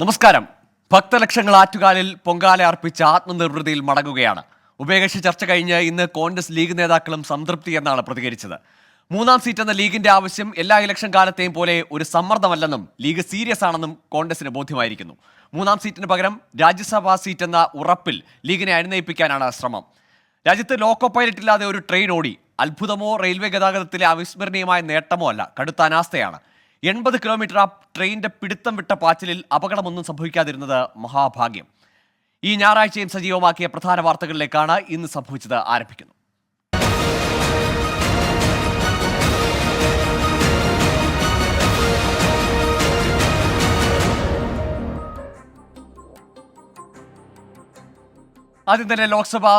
നമസ്കാരം. ഭക്തലക്ഷങ്ങൾ ആറ്റുകാലിൽ പൊങ്കാല അർപ്പിച്ച ആത്മനിർവൃതിയിൽ മടങ്ങുകയാണ്. ഉഭയകക്ഷി ചർച്ച കഴിഞ്ഞ് ഇന്ന് കോൺഗ്രസ് ലീഗ് നേതാക്കളും സംതൃപ്തി എന്നാണ് പ്രതികരിച്ചത്. മൂന്നാം സീറ്റ് എന്ന ലീഗിന്റെ ആവശ്യം എല്ലാ ഇലക്ഷൻ കാലത്തെയും പോലെ ഒരു സമ്മർദ്ദമല്ലെന്നും ലീഗ് സീരിയസ് ആണെന്നും കോൺഗ്രസിന് ബോധ്യമായിരിക്കുന്നു. മൂന്നാം സീറ്റിന് പകരം രാജ്യസഭാ സീറ്റ് എന്ന ഉറപ്പിൽ ലീഗിനെ അനുനയിപ്പിക്കാനാണ് ശ്രമം. രാജ്യത്ത് ലോക്കോ പൈലറ്റ് ഇല്ലാതെ ഒരു ട്രെയിൻ ഓടി. അത്ഭുതമോ റെയിൽവേ ഗതാഗതത്തിലെ അവിസ്മരണീയമായ നേട്ടമോ അല്ല, കടുത്ത അനാസ്ഥയാണ്. 80 കിലോമീറ്റർ ആ ട്രെയിനിന്റെ പിടുത്തം വിട്ട പാച്ചിലിൽ അപകടമൊന്നും സംഭവിക്കാതിരുന്നത് മഹാഭാഗ്യം. ഈ ഞായറാഴ്ചയും സജീവമാക്കിയ പ്രധാന വാർത്തകളിലേക്കാണ് ഇന്ന് സംഭവിച്ചത് ആരംഭിക്കുന്നു. ആദ്യം തന്നെ ലോക്സഭാ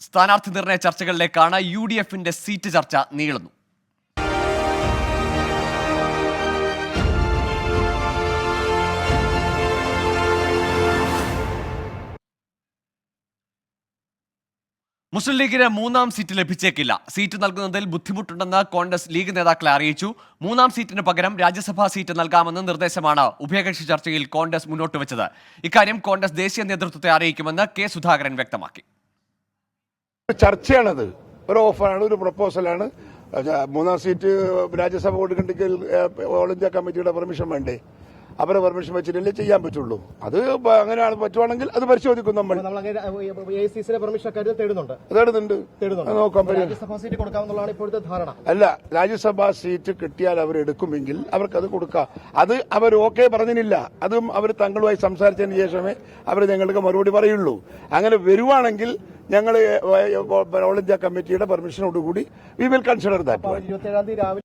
സ്ഥാനാർത്ഥി നിർണയ ചർച്ചകളിലേക്കാണ്. UDFന്റെ സീറ്റ് ചർച്ച നീളുന്നു. മുസ്ലിം ലീഗിന് മൂന്നാം സീറ്റ് ലഭിച്ചേക്കില്ല. സീറ്റ് നൽകുന്നതിൽ ബുദ്ധിമുട്ടുണ്ടെന്ന് കോൺഗ്രസ് ലീഗ് നേതാക്കളെ അറിയിച്ചു. മൂന്നാം സീറ്റിന് പകരം രാജ്യസഭാ സീറ്റ് നൽകാമെന്ന നിർദ്ദേശമാണ് ഉഭയകക്ഷി ചർച്ചയിൽ കോൺഗ്രസ് മുന്നോട്ട് വെച്ചത്. ഇക്കാര്യം കോൺഗ്രസ് ദേശീയ നേതൃത്വത്തെ അറിയിക്കുമെന്ന് കെ സുധാകരൻ വ്യക്തമാക്കി. ചർച്ചയാണത്, ഒരു ഓഫറാണ്, ഒരു പ്രപ്പോസലാണ്. മൂന്നാം സീറ്റ് രാജ്യസഭ കൊടുക്കണ്ടെങ്കിൽ ഓൾ ഇന്ത്യ കമ്മിറ്റിയുടെ പെർമിഷൻ വേണ്ടേ? അവരെ പെർമിഷൻ വെച്ചിട്ടല്ലേ ചെയ്യാൻ പറ്റുള്ളൂ. അത് അങ്ങനെയാണ്, പറ്റുവാണെങ്കിൽ അത് പരിശോധിക്കും. നമ്മൾ അല്ല, രാജ്യസഭാ സീറ്റ് കിട്ടിയാൽ അവർ എടുക്കുമെങ്കിൽ അവർക്കത് കൊടുക്കാം. അത് അവർ ഓക്കെ പറഞ്ഞില്ല. അതും അവർ തങ്ങളുമായി സംസാരിച്ചതിന് ശേഷമേ അവർ ഞങ്ങൾക്ക് മറുപടി പറയുള്ളൂ. അങ്ങനെ വരുവാണെങ്കിൽ ഞങ്ങൾ ഓൾ ഇന്ത്യ കമ്മിറ്റിയുടെ പെർമിഷനോടുകൂടി വി വിൽ കൺസിഡർ ദാറ്റ്.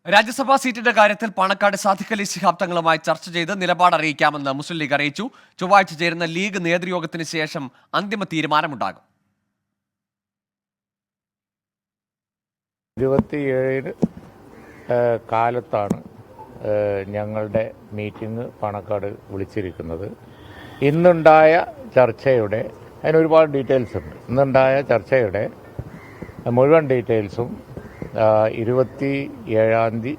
രാജ്യസഭാ സീറ്റിന്റെ കാര്യത്തിൽ പാണക്കാട് സാദിഖ് അലി ശിഹാബ് തങ്ങളുമായി ചർച്ച ചെയ്ത് നിലപാട് അറിയിക്കാമെന്ന് മുസ്ലിം ലീഗ് അറിയിച്ചു. ചൊവ്വാഴ്ച ചേരുന്ന ലീഗ് നേതൃയോഗത്തിന് ശേഷം അന്തിമ തീരുമാനമുണ്ടാകും. 27 കാലത്താണ് ഞങ്ങളുടെ മീറ്റിംഗ് പാണക്കാട് വിളിച്ചിരിക്കുന്നത്. ഇന്നുണ്ടായ ചർച്ചയുടെ അതിന് ഒരുപാട് ഡീറ്റെയിൽസ് ഉണ്ട്. ഇന്നുണ്ടായ ചർച്ചയുടെ മുഴുവൻ ഡീറ്റെയിൽസും 27-ാം തീയതി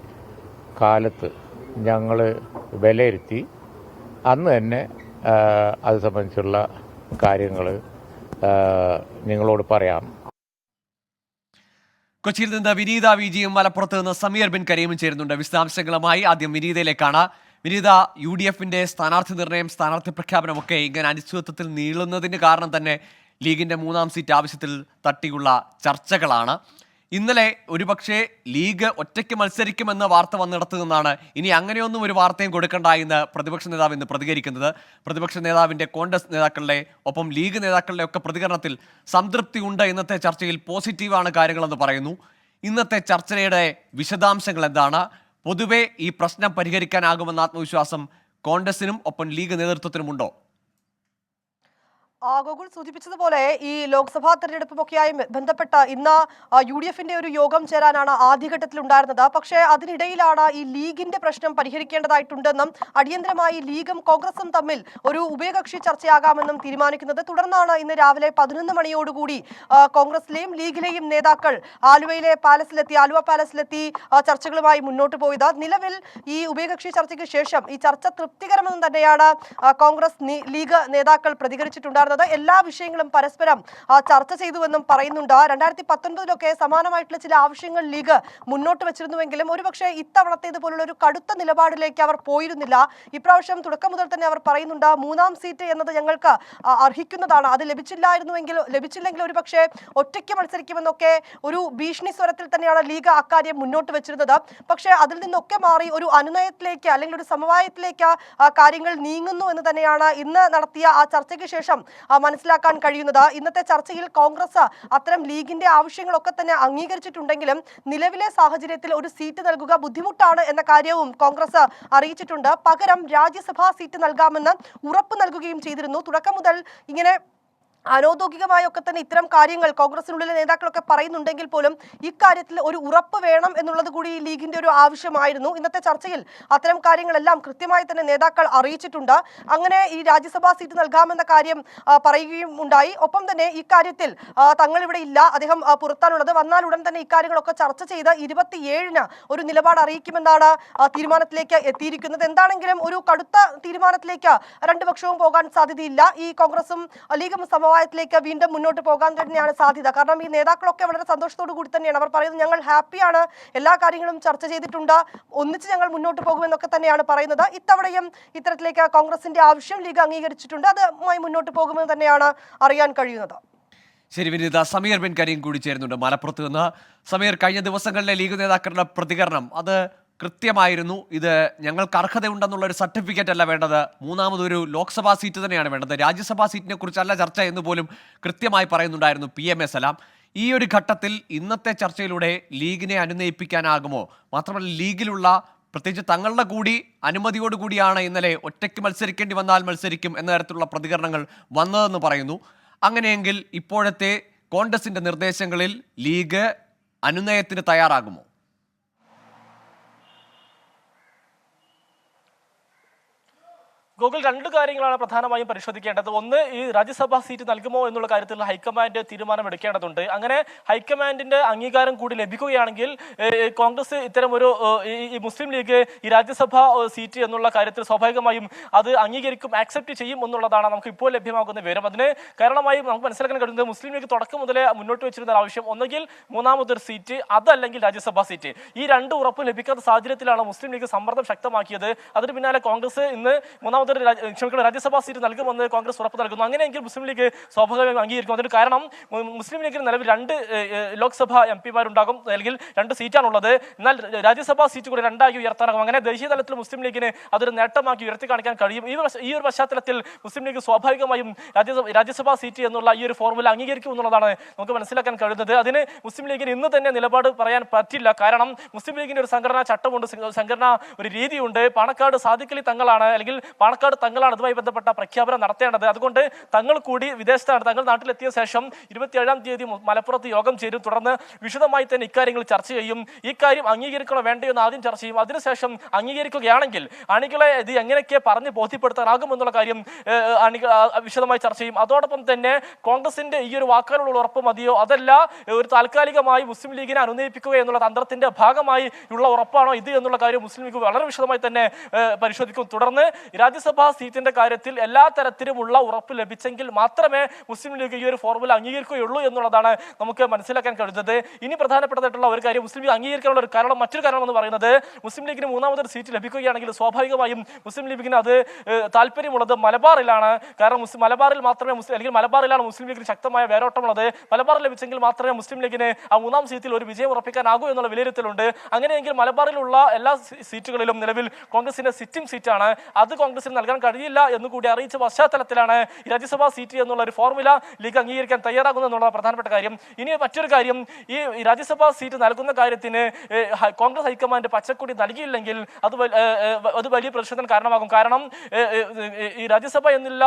കാലത്ത് ഞങ്ങൾ വിലയിരുത്തി അന്ന് തന്നെ അത് സംബന്ധിച്ചുള്ള കാര്യങ്ങൾ നിങ്ങളോട് പറയാം. കൊച്ചിയിൽ നിന്ന് വിനീത വിജിയും മലപ്പുറത്ത് നിന്ന് സമീർ ബിൻ കരീമും ചേരുന്നുണ്ട്. വിശദാംശങ്ങളുമായി ആദ്യം വിനീതയിലേക്കാണ്. വിനീത, UDFന്റെ സ്ഥാനാർത്ഥി നിർണയം, സ്ഥാനാർത്ഥി പ്രഖ്യാപനമൊക്കെ ഇങ്ങനെ അനിശ്ചിതത്വത്തിൽ നീളുന്നതിന് കാരണം തന്നെ ലീഗിന്റെ മൂന്നാം സീറ്റ് ആവശ്യത്തിൽ തട്ടിയുള്ള ചർച്ചകളാണ്. ഇന്നലെ ഒരുപക്ഷെ ലീഗ് ഒറ്റയ്ക്ക് മത്സരിക്കുമെന്ന വാർത്ത വന്നിടത്തു നിന്നാണ് ഇനി അങ്ങനെയൊന്നും ഒരു വാർത്തയും കൊടുക്കണ്ട എന്ന് പ്രതിപക്ഷ നേതാവ് ഇന്ന് പ്രതികരിക്കുന്നത്. പ്രതിപക്ഷ നേതാവിന്റെ കോൺഗ്രസ് നേതാക്കളുടെ ഒപ്പം ലീഗ് നേതാക്കളുടെ ഒക്കെ പ്രതികരണത്തിൽ സംതൃപ്തി ഉണ്ട്. ഇന്നത്തെ ചർച്ചയിൽ പോസിറ്റീവാണ് കാര്യങ്ങളെന്ന് പറയുന്നു. ഇന്നത്തെ ചർച്ചയുടെ വിശദാംശങ്ങൾ എന്താണ്? പൊതുവെ ഈ പ്രശ്നം പരിഹരിക്കാനാകുമെന്ന ആത്മവിശ്വാസം കോൺഗ്രസിനും ഒപ്പം ലീഗ് നേതൃത്വത്തിനുമുണ്ടോ? ഗോകുൽ സൂചിപ്പിച്ചതുപോലെ ഈ ലോക്സഭാ തെരഞ്ഞെടുപ്പുമൊക്കെയായി ബന്ധപ്പെട്ട ഇന്ന് UDFന്റെ ഒരു യോഗം ചേരാനാണ് ആദ്യഘട്ടത്തിൽ ഉണ്ടായിരുന്നത്. പക്ഷേ അതിനിടയിലാണ് ഈ ലീഗിന്റെ പ്രശ്നം പരിഹരിക്കേണ്ടതായിട്ടുണ്ടെന്നും അടിയന്തരമായി ലീഗും കോൺഗ്രസും തമ്മിൽ ഒരു ഉഭയകക്ഷി ചർച്ചയാകാമെന്നും തീരുമാനിക്കുന്നത്. തുടർന്നാണ് ഇന്ന് രാവിലെ 11 മണിയോടുകൂടി കോൺഗ്രസിലെയും ലീഗിലെയും നേതാക്കൾ ആലുവ പാലസിലെത്തി ചർച്ചകളുമായി മുന്നോട്ട് പോയത്. നിലവിൽ ഈ ഉഭയകക്ഷി ചർച്ചയ്ക്ക് ശേഷം ഈ ചർച്ച തൃപ്തികരമെന്ന് തന്നെയാണ് കോൺഗ്രസ് ലീഗ് നേതാക്കൾ പ്രതികരിച്ചിട്ടുണ്ടായിരുന്നത്. എല്ലാ വിഷയങ്ങളും പരസ്പരം ചർച്ച ചെയ്തുവെന്നും പറയുന്നുണ്ട്. 2019 സമാനമായിട്ടുള്ള ചില ആവശ്യങ്ങൾ ലീഗ് മുന്നോട്ട് വെച്ചിരുന്നുവെങ്കിലും ഒരുപക്ഷെ ഇത്തവണത്തേതുപോലുള്ള ഒരു കടുത്ത നിലപാടിലേക്ക് അവർ പോയിരുന്നില്ല. ഇപ്രാവശ്യം തുടക്കം മുതൽ തന്നെ അവർ പറയുന്നുണ്ട്, മൂന്നാം സീറ്റ് എന്നത് ഞങ്ങൾക്ക് അർഹിക്കുന്നതാണ്, അത് ലഭിച്ചില്ലെങ്കിൽ ഒരുപക്ഷെ ഒറ്റയ്ക്ക് മത്സരിക്കുമെന്നൊക്കെ ഒരു ഭീഷണി സ്വരത്തിൽ തന്നെയാണ് ലീഗ് അക്കാര്യം മുന്നോട്ട് വെച്ചിരുന്നത്. പക്ഷേ അതിൽ നിന്നൊക്കെ മാറി ഒരു അനുനയത്തിലേക്ക് അല്ലെങ്കിൽ ഒരു സമവായത്തിലേക്ക് കാര്യങ്ങൾ നീങ്ങുന്നു എന്ന് തന്നെയാണ് ഇന്ന് നടത്തിയ ആ ചർച്ചയ്ക്ക് ശേഷം മനസ്സിലാക്കാൻ കഴിയുന്നത്. ഇന്നത്തെ ചർച്ചയിൽ കോൺഗ്രസ് അത്തരം ലീഗിന്റെ ആവശ്യങ്ങളൊക്കെ തന്നെ അംഗീകരിച്ചിട്ടുണ്ടെങ്കിലും നിലവിലെ സാഹചര്യത്തിൽ ഒരു സീറ്റ് നൽകുക ബുദ്ധിമുട്ടാണ് എന്ന കാര്യവും കോൺഗ്രസ് അറിയിച്ചിട്ടുണ്ട്. പകരം രാജ്യസഭാ സീറ്റ് നൽകാമെന്ന് ഉറപ്പ് നൽകുകയും ചെയ്തിരുന്നു. തുടക്കം മുതൽ ഇങ്ങനെ അനൗദ്യോഗികമായൊക്കെ തന്നെ ഇത്തരം കാര്യങ്ങൾ കോൺഗ്രസിനുള്ളിലെ നേതാക്കളൊക്കെ പറയുന്നുണ്ടെങ്കിൽ പോലും ഇക്കാര്യത്തിൽ ഒരു ഉറപ്പ് വേണം എന്നുള്ളത് കൂടി ഈ ലീഗിന്റെ ഒരു ആവശ്യമായിരുന്നു. ഇന്നത്തെ ചർച്ചയിൽ അത്തരം കാര്യങ്ങളെല്ലാം കൃത്യമായി തന്നെ നേതാക്കൾ അറിയിച്ചിട്ടുണ്ട്. അങ്ങനെ ഈ രാജ്യസഭാ സീറ്റ് നൽകാമെന്ന കാര്യം പറയുകയും ഉണ്ടായി. ഒപ്പം തന്നെ ഇക്കാര്യത്തിൽ തങ്ങളിവിടെ ഇല്ല, അദ്ദേഹം പുറത്താണുള്ളത്, വന്നാൽ ഉടൻ തന്നെ ഇക്കാര്യങ്ങളൊക്കെ ചർച്ച ചെയ്ത് 27-ന് ഒരു നിലപാട് അറിയിക്കുമെന്നാണ് തീരുമാനത്തിലേക്ക് എത്തിയിരിക്കുന്നത്. എന്താണെങ്കിലും ഒരു കടുത്ത തീരുമാനത്തിലേക്ക് രണ്ടു പക്ഷവും പോകാൻ സാധ്യതയില്ല. ഈ കോൺഗ്രസും ലീഗും സമവായത്തിലേക്ക് വീണ്ടും മുന്നോട്ട് പോകാൻ തന്നെയാണ് സാധ്യത. കാരണം ഈ നേതാക്കളൊക്കെ വളരെ സന്തോഷത്തോടു കൂടി തന്നെയാണ് അവർ പറയുന്നത്. ഞങ്ങൾ ഹാപ്പിയാണ്, എല്ലാ കാര്യങ്ങളും ചർച്ച ചെയ്തിട്ടുണ്ട്, ഒന്നിച്ച് ഞങ്ങൾ മുന്നോട്ട് പോകുമെന്നൊക്കെ തന്നെയാണ് പറയുന്നത്. ഇത്തവണയും ഇത്തരത്തിലേക്ക് കോൺഗ്രസിന്റെ ആവശ്യം ലീഗ് അംഗീകരിച്ചിട്ടുണ്ട്. അതുമായി മുന്നോട്ട് പോകുമെന്ന് തന്നെയാണ് അറിയാൻ കഴിയുന്നത്. ശരി വിനീത, സമീർ ബിൻ കരീം കൂടി ചേരുന്നുണ്ട് മലപ്പുറത്ത് നിന്ന്. സമീർ, കഴിഞ്ഞ ദിവസങ്ങളിലെ ലീഗ് നേതാക്കളുടെ പ്രതികരണം അത് കൃത്യമായിരുന്നു. ഇത് ഞങ്ങൾക്ക് അർഹതയുണ്ടെന്നുള്ള ഒരു സർട്ടിഫിക്കറ്റ് അല്ല വേണ്ടത്, മൂന്നാമതൊരു ലോക്സഭാ സീറ്റ് തന്നെയാണ് വേണ്ടത്, രാജ്യസഭാ സീറ്റിനെ കുറിച്ചല്ല ചർച്ച എന്ന് പോലും കൃത്യമായി പറയുന്നുണ്ടായിരുന്നു PMA സലാം. ഈ ഒരു ഘട്ടത്തിൽ ഇന്നത്തെ ചർച്ചയിലൂടെ ലീഗിനെ അനുനയിപ്പിക്കാനാകുമോ? മാത്രമല്ല ലീഗിലുള്ള പ്രത്യേകിച്ച് തങ്ങളുടെ കൂടി അനുമതിയോടുകൂടിയാണ് ഇന്നലെ ഒറ്റയ്ക്ക് മത്സരിക്കേണ്ടി വന്നാൽ മത്സരിക്കും എന്ന തരത്തിലുള്ള പ്രതികരണങ്ങൾ വന്നതെന്ന് പറയുന്നു. അങ്ങനെയെങ്കിൽ ഇപ്പോഴത്തെ കോൺഗ്രസിന്റെ നിർദ്ദേശങ്ങളിൽ ലീഗ് അനുനയത്തിന് തയ്യാറാകുമോ? ഗോകുൽ, രണ്ട് കാര്യങ്ങളാണ് പ്രധാനമായും പരിശോധിക്കേണ്ടത്. ഒന്ന്, ഈ രാജ്യസഭാ സീറ്റ് നൽകുമോ എന്നുള്ള കാര്യത്തിൽ ഹൈക്കമാൻഡ് തീരുമാനം എടുക്കേണ്ടതുണ്ട്. അങ്ങനെ ഹൈക്കമാൻഡിന്റെ അംഗീകാരം കൂടി ലഭിക്കുകയാണെങ്കിൽ കോൺഗ്രസ് ഇത്തരം ഒരു ഈ മുസ്ലിം ലീഗ് ഈ രാജ്യസഭാ സീറ്റ് എന്നുള്ള കാര്യത്തിൽ സ്വാഭാവികമായും അത് അംഗീകരിക്കും, ആക്സെപ്റ്റ് ചെയ്യും എന്നുള്ളതാണ് നമുക്ക് ഇപ്പോൾ ലഭ്യമാകുന്ന വിവരം. അതിന് കാരണമായി നമുക്ക് മനസ്സിലാക്കാൻ കഴിയുന്നത് മുസ്ലിം ലീഗ് തുടക്കം മുതലേ മുന്നോട്ട് വെച്ചിരുന്ന ആവശ്യം ഒന്നുകിൽ മൂന്നാമതൊരു സീറ്റ്, അതല്ലെങ്കിൽ രാജ്യസഭാ സീറ്റ്. ഈ രണ്ട് ഉറപ്പ് ലഭിക്കാത്ത സാഹചര്യത്തിലാണ് മുസ്ലിം ലീഗ് സമ്മർദ്ദം ശക്തമാക്കിയത്. അതിന് പിന്നാലെ കോൺഗ്രസ് ഇന്ന് രാജ്യസഭാ സീറ്റ് നൽകുമെന്ന് കോൺഗ്രസ് ഉറപ്പ് നൽകുന്നു. അങ്ങനെയെങ്കിൽ മുസ്ലിം ലീഗ് സ്വാഭാവികമായും അംഗീകരിക്കും. അതിന് കാരണം മുസ്ലിം ലീഗിന് നിലവിൽ 2 ലോക്സഭാ MP മാരുണ്ടാകും, അല്ലെങ്കിൽ 2 സീറ്റാണുള്ളത്. എന്നാൽ രാജ്യസഭാ സീറ്റ് കൂടി 2ആയി ഉയർത്താനാകും. അങ്ങനെ ദേശീയ തലത്തിൽ മുസ്ലിം ലീഗിന് അതൊരു നേട്ടമാക്കി ഉയർത്തി കാണിക്കാൻ കഴിയും. ഈ ഒരു പശ്ചാത്തലത്തിൽ മുസ്ലിം ലീഗ് സ്വാഭാവികമായും രാജ്യസഭാ സീറ്റ് എന്നുള്ള ഈ ഒരു ഫോർമുല അംഗീകരിക്കും എന്നുള്ളതാണ് നമുക്ക് മനസ്സിലാക്കാൻ കഴിയുന്നത്. അതിന് മുസ്ലിം ലീഗിന് ഇന്ന് തന്നെ നിലപാട് പറയാൻ പറ്റില്ല. കാരണം മുസ്ലിം ലീഗിന്റെ ഒരു സംഘടനാ ചട്ടമുണ്ട്, സംഘടനാ ഒരു രീതിയുണ്ട്. പാണക്കാട് സാദിഖലി തങ്ങളാണ്, അല്ലെങ്കിൽ പാണക്കാട് തങ്ങളാണ് അതുമായി ബന്ധപ്പെട്ട പ്രഖ്യാപനം നടത്തേണ്ടത്. അതുകൊണ്ട് തങ്ങൾ കൂടി വിദേശത്താണ്. തങ്ങൾ നാട്ടിലെത്തിയ ശേഷം 27-ാം തീയതി മലപ്പുറത്ത് യോഗം ചേരും. തുടർന്ന് വിശദമായി തന്നെ ഇക്കാര്യങ്ങൾ ചർച്ച ചെയ്യും. ഈ കാര്യം അംഗീകരിക്കണോ വേണ്ടയോ എന്ന് ആദ്യം ചർച്ച ചെയ്യും. അതിനുശേഷം അംഗീകരിക്കുകയാണെങ്കിൽ അണികളെ ഇത് എങ്ങനെയൊക്കെ പറഞ്ഞ് ബോധ്യപ്പെടുത്താനാകും എന്നുള്ള കാര്യം വിശദമായി ചർച്ച ചെയ്യും. അതോടൊപ്പം തന്നെ കോൺഗ്രസിന്റെ ഈ ഒരു വാക്കാലുള്ള ഉറപ്പ് മതിയോ, അതല്ല ഒരു താൽക്കാലികമായി മുസ്ലിം ലീഗിനെ അനുനയിപ്പിക്കുക എന്നുള്ള തന്ത്രത്തിന്റെ ഭാഗമായി ഉള്ള ഉറപ്പാണോ ഇത് എന്നുള്ള കാര്യം മുസ്ലിം ലീഗ് വളരെ വിശദമായി തന്നെ പരിശോധിക്കും. തുടർന്ന് രാജ്യസഭാ സീറ്റിന്റെ കാര്യത്തിൽ എല്ലാ തരത്തിലുമുള്ള ഉറപ്പ് ലഭിച്ചെങ്കിൽ മാത്രമേ മുസ്ലിം ലീഗ് ഈ ഒരു ഫോർമുല അംഗീകരിക്കുകയുള്ളൂ എന്നുള്ളതാണ് നമുക്ക് മനസ്സിലാക്കാൻ കഴിയുന്നത്. ഇനി പ്രധാനപ്പെട്ടതായിട്ടുള്ള ഒരു കാര്യം, മുസ്ലിം ലീഗ് അംഗീകരിക്കാനുള്ള ഒരു കാരണം, മറ്റൊരു കാരണം എന്ന് പറയുന്നത് മുസ്ലിം ലീഗിന് മൂന്നാമതൊരു സീറ്റ് ലഭിക്കുകയാണെങ്കിൽ സ്വാഭാവികമായും മുസ്ലിം ലീഗിന് അത് താല്പര്യമുള്ളത് മലബാറിലാണ്. കാരണം മലബാറിൽ മാത്രമേ അല്ലെങ്കിൽ മലബാറിലാണ് മുസ്ലിം ലീഗിന് ശക്തമായ വേരോട്ടമുള്ളത്. മലബാറിൽ ലഭിച്ചെങ്കിൽ മാത്രമേ മുസ്ലിം ലീഗിന് ആ മൂന്നാം സീറ്റിൽ ഒരു വിജയം ഉറപ്പിക്കാനാകൂ എന്നുള്ള വിലയിരുത്തലുണ്ട്. അങ്ങനെയെങ്കിൽ മലബാറിലുള്ള എല്ലാ സീറ്റുകളിലും നിലവിൽ കോൺഗ്രസിന്റെ സിറ്റിംഗ് സീറ്റാണ്. അത് കോൺഗ്രസിന് നൽകാൻ കഴിയില്ല എന്ന് കൂടി അറിയിച്ച പശ്ചാത്തലത്തിലാണ് രാജ്യസഭാ സീറ്റ് എന്നുള്ള ഒരു ഫോർമുല ലീഗ് അംഗീകരിക്കാൻ തയ്യാറാകുന്നത് എന്നുള്ള പ്രധാനപ്പെട്ട കാര്യം. ഇനി മറ്റൊരു കാര്യം, ഈ രാജ്യസഭാ സീറ്റ് നൽകുന്ന കാര്യത്തിന് കോൺഗ്രസ് ഹൈക്കമാൻഡ് പച്ചക്കൊടി നൽകിയില്ലെങ്കിൽ അത് വലിയ പ്രതിഷേധത്തിന് കാരണമാകും. കാരണം ഈ രാജ്യസഭ എന്നുള്ള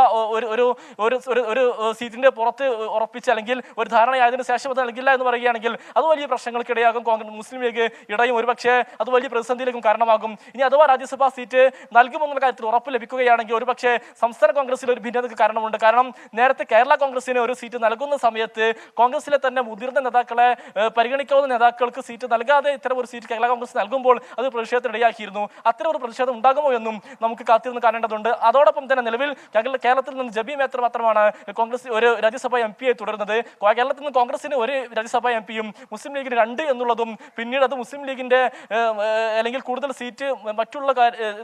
ഒരു സീറ്റിന്റെ പുറത്ത് ഉറപ്പിച്ച് അല്ലെങ്കിൽ ഒരു ധാരണയായതിനു ശേഷം അത് നൽകില്ല എന്ന് പറയുകയാണെങ്കിൽ അത് വലിയ പ്രശ്നങ്ങൾക്കിടയാകും. മുസ്ലിം ലീഗ് ഇടയും ഒരുപക്ഷെ അത് വലിയ പ്രതിസന്ധിയിലേക്കും കാരണമാകും. ഇനി അഥവാ രാജ്യസഭാ സീറ്റ് നൽകുമെന്നുള്ള കാര്യത്തിൽ ഉറപ്പ് ലഭിക്കുകയാണെങ്കിൽ ഒരുപക്ഷെ സംസ്ഥാന കോൺഗ്രസിൽ ഒരു ഭിന്നതയ്ക്ക് കാരണമുണ്ട്. കാരണം നേരത്തെ കേരള കോൺഗ്രസിന് ഒരു സീറ്റ് നൽകുന്ന സമയത്ത് കോൺഗ്രസിലെ തന്നെ മുതിർന്ന നേതാക്കളെ പരിഗണിക്കാവുന്ന നേതാക്കൾക്ക് സീറ്റ് നൽകാതെ ഇത്തരം ഒരു സീറ്റ് കേരള കോൺഗ്രസ് നൽകുമ്പോൾ അത് പ്രതിഷേധത്തിനിടയാക്കിയിരുന്നു. അത്തരം ഒരു പ്രതിഷേധം ഉണ്ടാകുമോ എന്നും നമുക്ക് കാത്തിരുന്ന് കാണേണ്ടതുണ്ട്. അതോടൊപ്പം തന്നെ നിലവിൽ കേരളത്തിൽ നിന്ന് ജബി മേത്തർ മാത്രമാണ് കോൺഗ്രസ് ഒരു രാജ്യസഭാ MP ആയി തുടരുന്നത്. കേരളത്തിൽ നിന്ന് കോൺഗ്രസിന് ഒരു രാജ്യസഭാ MP യും മുസ്ലിം ലീഗിന് 2 എന്നുള്ളതും പിന്നീട് അത് മുസ്ലിം ലീഗിന്റെ അല്ലെങ്കിൽ കൂടുതൽ സീറ്റ് മറ്റുള്ള